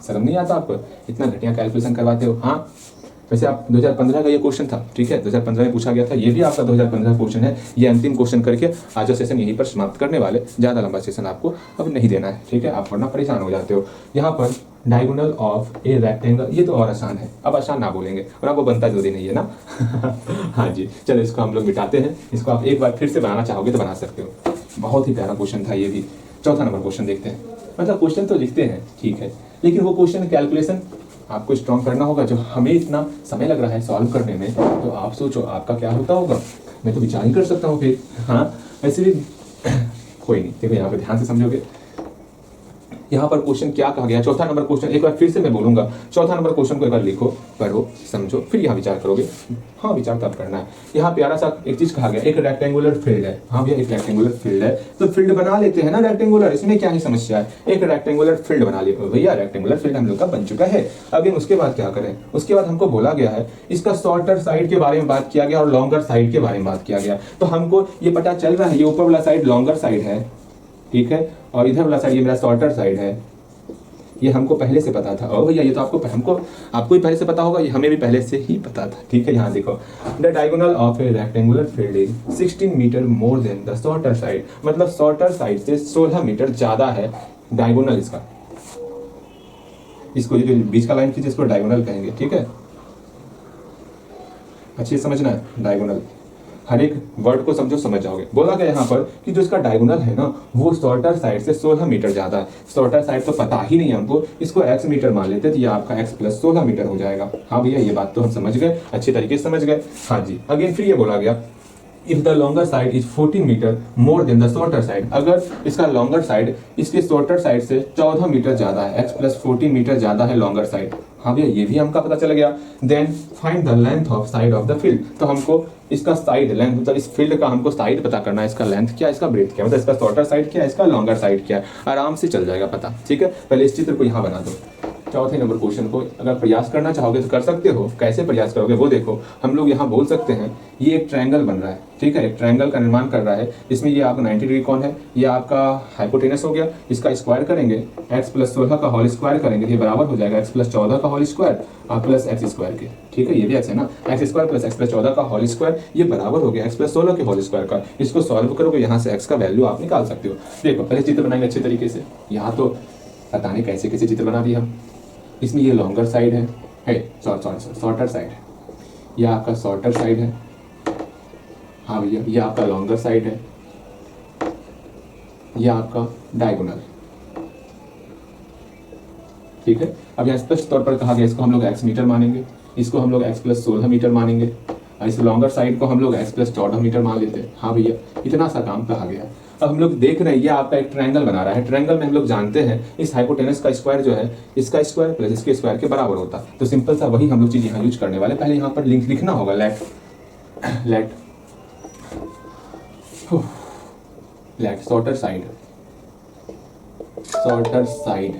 शर्म नहीं आता आपको, इतना घटिया कैलकुलेशन करवाते हो। हाँ, वैसे आप 2015 का ये क्वेश्चन था, ठीक है, 2015 में पूछा गया था, ये भी आपका 2015 क्वेश्चन है। ये अंतिम क्वेश्चन करके आज का सेशन यहीं पर समाप्त करने वाले, ज़्यादा लंबा सेशन आपको अब नहीं देना है, ठीक है, आप वरना परेशान हो जाते हो। यहाँ पर डायगोनल ऑफ ए रेक्टेंगल, ये तो और आसान है, अब आसान ना बोलेंगे और आपको बनता जल्दी नहीं है ना। हाँ जी, चलो इसको हम लोग मिटाते हैं। इसको आप एक बार फिर से बनाना चाहोगे तो बना सकते हो। बहुत ही प्यारा क्वेश्चन था ये भी। चौथा नंबर क्वेश्चन देखते हैं। मतलब क्वेश्चन तो लिखते हैं, ठीक है, लेकिन वो क्वेश्चन कैलकुलेशन आपको स्ट्रॉन्ग करना होगा। जो हमें इतना समय लग रहा है सॉल्व करने में, तो आप सोचो आपका क्या होता होगा। मैं तो विचार ही कर सकता हूँ फिर। हाँ, वैसे भी कोई नहीं, देखो यहाँ पे ध्यान से समझोगे। यहाँ पर क्वेश्चन क्या कहा गया, चौथा नंबर क्वेश्चन, एक बार फिर से मैं बोलूंगा, चौथा नंबर क्वेश्चन को एक बार लिखो, पढ़ो, समझो, फिर यहाँ विचार करोगे। हाँ, विचार तब करना है। यहाँ प्यारा सा एक चीज कहा गया, एक रेक्टेंगुलर फील्ड है। हाँ भैया, एक रेक्टेंगुलर फील्ड है, तो फील्ड बना लेते हैं ना रेक्टेंगुलर, इसमें क्या ही समस्या है। एक रेक्टेंगुलर फील्ड बना लिया भैया, रेक्टेंगुलर फील्ड हम लोग का बन चुका है। अभी उसके बाद क्या करें, उसके बाद हमको बोला गया है इसका शॉर्टर साइड के बारे में बात किया गया और लॉन्गर साइड के बारे में बात किया गया। तो हमको ये पता चल रहा है, ये ऊपर वाला साइड लॉन्गर साइड है, ठीक है, और इधर वाला साइड ये मेरा शॉर्टर साइड है। ये हमको पहले से पता था। और भैया ये तो आपको ही पहले से पता होगा, ये हमें भी पहले से ही पता था, ठीक है। यहाँ देखो, the diagonal of a rectangular field is 16 metre more than the shorter side. मतलब शॉर्टर साइड से 16 मीटर ज्यादा है डायगोनल इसका। इसको जो बीच का लाइन खींचे इसको डायगोनल कहेंगे, ठीक है, अच्छी समझना है। डायगोनल, हर एक वर्ड को समझो, समझ जाओगे। बोला गया यहाँ पर कि जो इसका डायगोनल है ना, वो शॉर्टर साइड से 16 मीटर ज्यादा है। शॉर्टर साइड तो पता ही नहीं हमको, इसको x मीटर मान लेते, तो ये आपका x + 16 मीटर हो जाएगा। हाँ भैया, ये बात तो हम समझ गए, अच्छे तरीके से समझ गए। हाँ जी, अगेन फिर ये बोला गया, if the longer side is 14 metre more than the shorter side. अगर इसका लॉन्गर साइड इसके शॉर्टर साइड से 14 मीटर ज्यादा है, x + 14 मीटर ज्यादा है लॉन्गर साइड। हाँ भैया, ये भी हमका पता चल गया। Then find the length of side of the field. तो हमको इसका साइड लेंथ, मतलब इस फील्ड का हमको साइड पता करना है, इसका लेंथ क्या, इसका ब्रेथ क्या, मतलब इसका शॉर्टर साइड क्या है, इसका लॉन्गर साइड क्या है। आराम से चल जाएगा पता, ठीक है। पहले इस चित्र को यहाँ बना दो। चौथे नंबर क्वेश्चन को अगर प्रयास करना चाहोगे तो कर सकते हो। कैसे प्रयास करोगे वो देखो। हम लोग यहाँ बोल सकते हैं ये एक ट्रायंगल बन रहा है, ठीक है, एक ट्रायंगल का निर्माण कर रहा है। इसमें ये आपका 90 डिग्री कौन है, ये आपका हाइपोटेनस हो गया। इसका स्क्वायर करेंगे, x + 16 का होल स्क्वायर करेंगे, ये बराबर हो जाएगा x + 14 का whole square plus x square के, ठीक है। ये भी x है ना, x स्क्वायर प्लस x + 14 का होल स्क्वायर, ये बराबर हो गया x + 16 के होल स्क्वायर का। इसको सॉल्व करोगे, यहाँ से x का वैल्यू आप निकाल सकते हो। देखो पहले चित्र बनाएंगे अच्छे तरीके से। यहाँ तो पता नहीं कैसे कैसे चित्र बना दिया हम। इसमें ये लॉन्गर साइड है शॉर्टर साइड है, ये आपका शॉर्टर साइड है। हाँ भैया, ये आपका लॉन्गर साइड है, ये आपका डायगोनल, ठीक है। अब यहाँ स्पष्ट तौर पर कहा गया, इसको हम लोग x मीटर मानेंगे, इसको हम लोग x + 16 मीटर मानेंगे, और इस लॉन्गर साइड को हम लोग x + 14 मीटर मान लेते हैं। हाँ भैया, इतना सा काम कहा गया। अब हम लोग देख रहे हैं ये आपका एक ट्रायंगल बना रहा है। ट्रायंगल में हम लोग जानते हैं इस हाइपोटेनस का स्क्वायर जो है इसका स्क्वायर प्लस इसके स्क्वायर के बराबर होता है। तो सिंपल सा वही हम लोग चीज यहाँ यूज करने वाले। पहले यहाँ पर लिंक लिखना होगा, let shorter side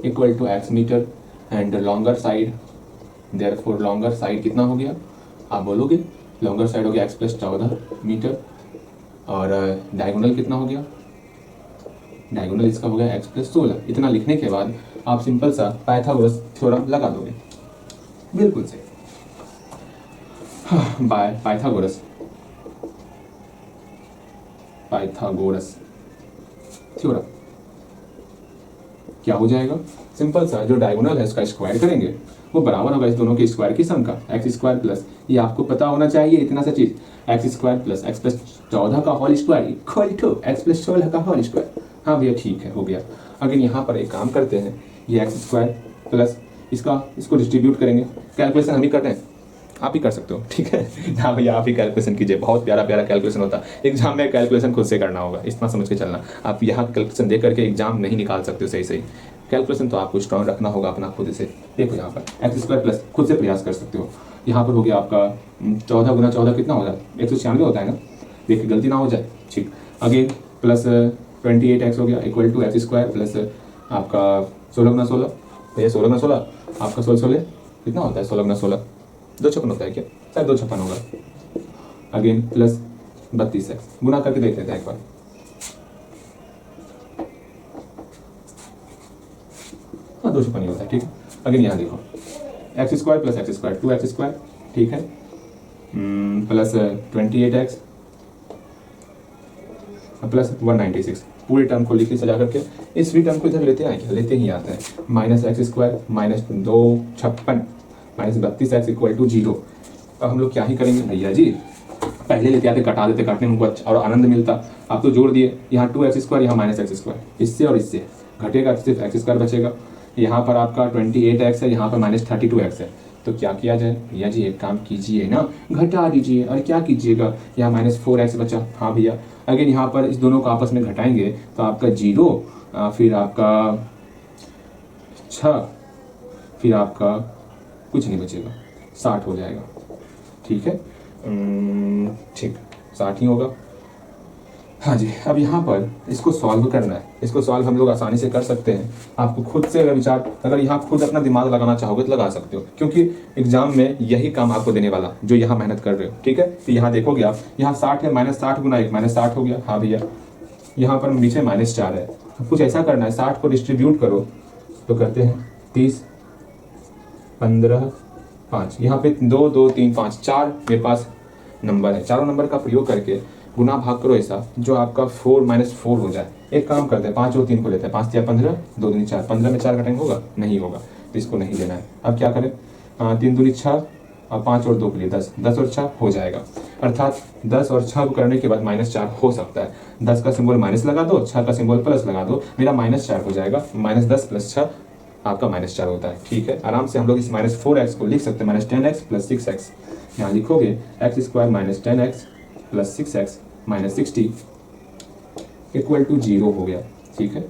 equal to x metre and longer side, therefore longer side कितना हो गया, आप बोलोगे लॉन्गर साइड हो गया x + 14 मीटर, और डायगोनल कितना हो गया, डायगोनल इसका हो गया x + 16। इतना लिखने के बाद आप सिंपल सा पाइथागोरस थ्योरम लगा दोगे, बिल्कुल सही। बाय पाइथागोरस थ्योरम, क्या हो जाएगा, सिंपल सा, जो डायगोनल है उसका स्क्वायर करेंगे, वो बराबर होगा इस दोनों के स्क्वायर की सम का, एक्स स्क्वायर प्लस, ये आपको पता होना चाहिए इतना सा चीज, X square plus X plus 14 का whole square equal to X plus 16 का होल स्क्वायर। हाँ भैया ठीक है, हो गया। अगर यहाँ पर एक काम करते हैं, ये एक्स स्क्वायर प्लस इसको डिस्ट्रीब्यूट करेंगे, कैलकुलेशन हम ही कर रहे हैं, आप ही कर सकते हो, ठीक है। हाँ भैया आप ही कैलकुलेशन कीजिए, बहुत प्यारा प्यारा कैलकुलेशन होता है, एग्जाम में कैलकुलेशन खुद से करना होगा, इतना समझ के चलना। आप यहाँ कैलकुलेशन देख करके एग्जाम नहीं निकाल सकते हो सही सही, कैलकुलेशन तो आपको स्ट्रॉन्ग रखना होगा अपना खुद से। देखो यहाँ पर एक्स स्क्वायर प्लस, खुद से प्रयास कर सकते हो। यहाँ पर हो गया आपका 14 गुना 14 कितना हो जाए, 196 होता है ना, देखिए गलती ना हो जाए, ठीक। अगेन प्लस 28x हो गया equal to X square plus आपका 16 गुना 16, भैया 16 गुना 16 आपका 16 कितना होता है, 16 गुना 16 256 होता है क्या, शायद 256 होगा। अगेन प्लस 32x गुना करके देख लेते हैं एक बार, हाँ 256 होता है, ठीक है। अगेन यहाँ देखो x square plus X square 2x square, ठीक है, प्लस 28x प्लस 196, पूरे टर्म को लिखिए सजा करके। इस टर्म को इधर लेते हैं क्या, लेते ही आता है, minus X square minus 256 minus 32x equal to 0। अब हम लोग क्या ही करेंगे भैया जी, पहले लेते आते कटा देते, काटने में हमको अच्छा और आनंद मिलता, आप तो जोड़ दिए, यहाँ 2x स्क्वायर यहाँ माइनस एक्स स्क्वायर, इससे और इससे घटेगा, सिर्फ एक्स स्क्वायर बचेगा। यहाँ पर आपका 28x है, यहाँ पर माइनस 32x है, तो क्या किया जाए भैया जी, एक काम कीजिए ना, घटा दीजिए। और क्या कीजिएगा, यहाँ माइनस 4x बचा, हाँ भैया। अगर यहाँ पर इस दोनों को आपस में घटाएंगे तो आपका 0, फिर आपका 6, फिर आपका कुछ नहीं बचेगा, 60 हो जाएगा, ठीक है, ठीक 60 ही होगा। हाँ जी, अब यहाँ पर इसको सॉल्व करना है, इसको सॉल्व हम लोग आसानी से कर सकते हैं। आपको खुद से अगर विचार, अगर यहाँ खुद अपना दिमाग लगाना चाहोगे तो लगा सकते हो, क्योंकि एग्जाम में यही काम आपको देने वाला जो यहाँ मेहनत कर रहे हो, ठीक है। तो यहाँ देखोगे आप, यहाँ 60 है, माइनस 60 गुना 1 माइनस 60 हो गया, हाँ भैया। यहाँ पर नीचे माइनस 4 है, कुछ ऐसा करना है, 60 को डिस्ट्रीब्यूट करो तो करते हैं 30 15 5, यहाँ पे 2 2 3 5 4 मेरे पास नंबर है, चारों नंबर का प्रयोग करके गुना भाग करो ऐसा जो आपका 4 माइनस 4 हो जाए। एक काम करते हैं, 5 और 3 को लेते हैं, 5 या 15, 2 दूनी 4, 15 में 4 का टाइम होगा, नहीं होगा, तो इसको नहीं लेना है। अब क्या करें, 3 दूनी 6 और 5 और 2 के लिए 10, 10 और 6 हो जाएगा, अर्थात 10 और 6 को करने के बाद माइनस 4 हो सकता है। 10 का सिंबल माइनस लगा दो, 6 का सिंबल प्लस लगा दो, मेरा माइनस 4 हो जाएगा, माइनस 10 प्लस 6 आपका माइनस 4 होता है, ठीक है। आराम से हम लोग इस माइनस 4x को लिख सकते हैं, माइनस 10x प्लस 6x, यहाँ लिखोगे X square minus 10x plus 6x minus 60 equal to 0 हो गया, ठीक है।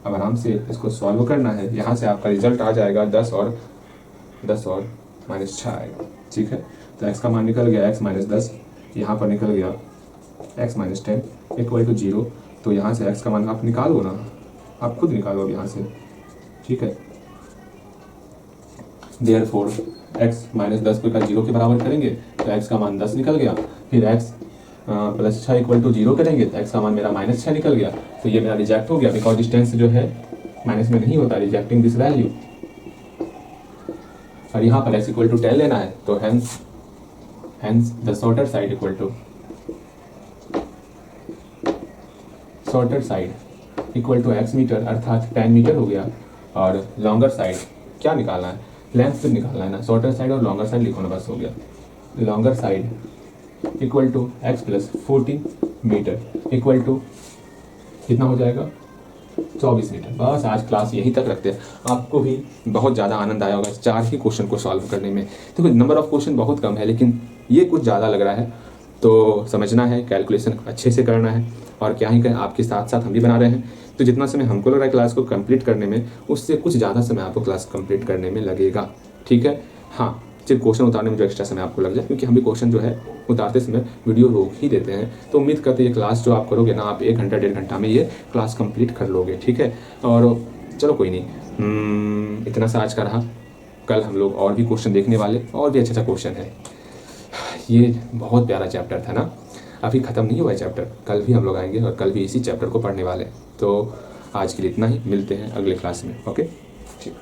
अब आराम से इसको सॉल्व करना है, यहाँ से आपका रिजल्ट आ जाएगा 10 और माइनस 6 आएगा, ठीक है। तो x का मान निकल गया x माइनस 10, यहाँ पर निकल गया x माइनस 10 इक्वल टू 0। तो यहाँ से x का मान आप निकालो ना, आप खुद निकालो यहाँ से, ठीक है। देयरफॉर x माइनस 10 को 0 के बराबर करेंगे तो x का मान 10 निकल गया, फिर x प्लस 6 इक्वल टू 0 करेंगे तो x का मान मेरा माइनस 6 निकल गया, तो ये मेरा रिजेक्ट हो गया, बिकॉज डिस्टेंस जो है माइनस में नहीं होता, रिजेक्टिंग दिस वैल्यू। और यहाँ पर x इक्वल टू 10 लेना है, तो hence the shorter side equal to shorter side equal to x metre, अर्थात 10 मीटर हो गया। और लॉन्गर साइड क्या निकालना है, लेंथ से निकालना है ना, शॉर्टर साइड और लॉन्गर साइड लिखो ना, बस हो गया। Longer side equal to x plus 40 metre equal to कितना हो जाएगा, 24 मीटर। बस आज क्लास यहीं तक रखते हैं, आपको भी बहुत ज़्यादा आनंद आया होगा 4 ही क्वेश्चन को सॉल्व करने में। देखो नंबर ऑफ क्वेश्चन बहुत कम है, लेकिन ये कुछ ज़्यादा लग रहा है, तो समझना है, कैलकुलेशन अच्छे से करना है। और क्या ही कहें, आपके साथ साथ हम भी बना रहे हैं, तो जितना समय हमको लग रहा है क्लास को कंप्लीट करने में, उससे कुछ ज़्यादा समय आपको क्लास कंप्लीट करने में लगेगा, ठीक है। हाँ, सिर्फ क्वेश्चन उतारने में जो एक्स्ट्रा समय आपको लग जाए, क्योंकि हम भी क्वेश्चन जो है उतारते समय वीडियो रोक ही देते हैं, तो उम्मीद करते हैं ये क्लास जो आप करोगे ना, आप 1 घंटा 1.5 घंटा में ये क्लास कंप्लीट कर लोगे, ठीक है। और चलो कोई नहीं, इतना सा आज का रहा, कल हम लोग और भी क्वेश्चन देखने वाले, और भी अच्छा क्वेश्चन है। ये बहुत प्यारा चैप्टर था ना, अभी ख़त्म नहीं हुआ है चैप्टर, कल भी हम लोग आएंगे और कल भी इसी चैप्टर को पढ़ने वाले। तो आज के लिए इतना ही, मिलते हैं अगले क्लास में, ओके ठीक।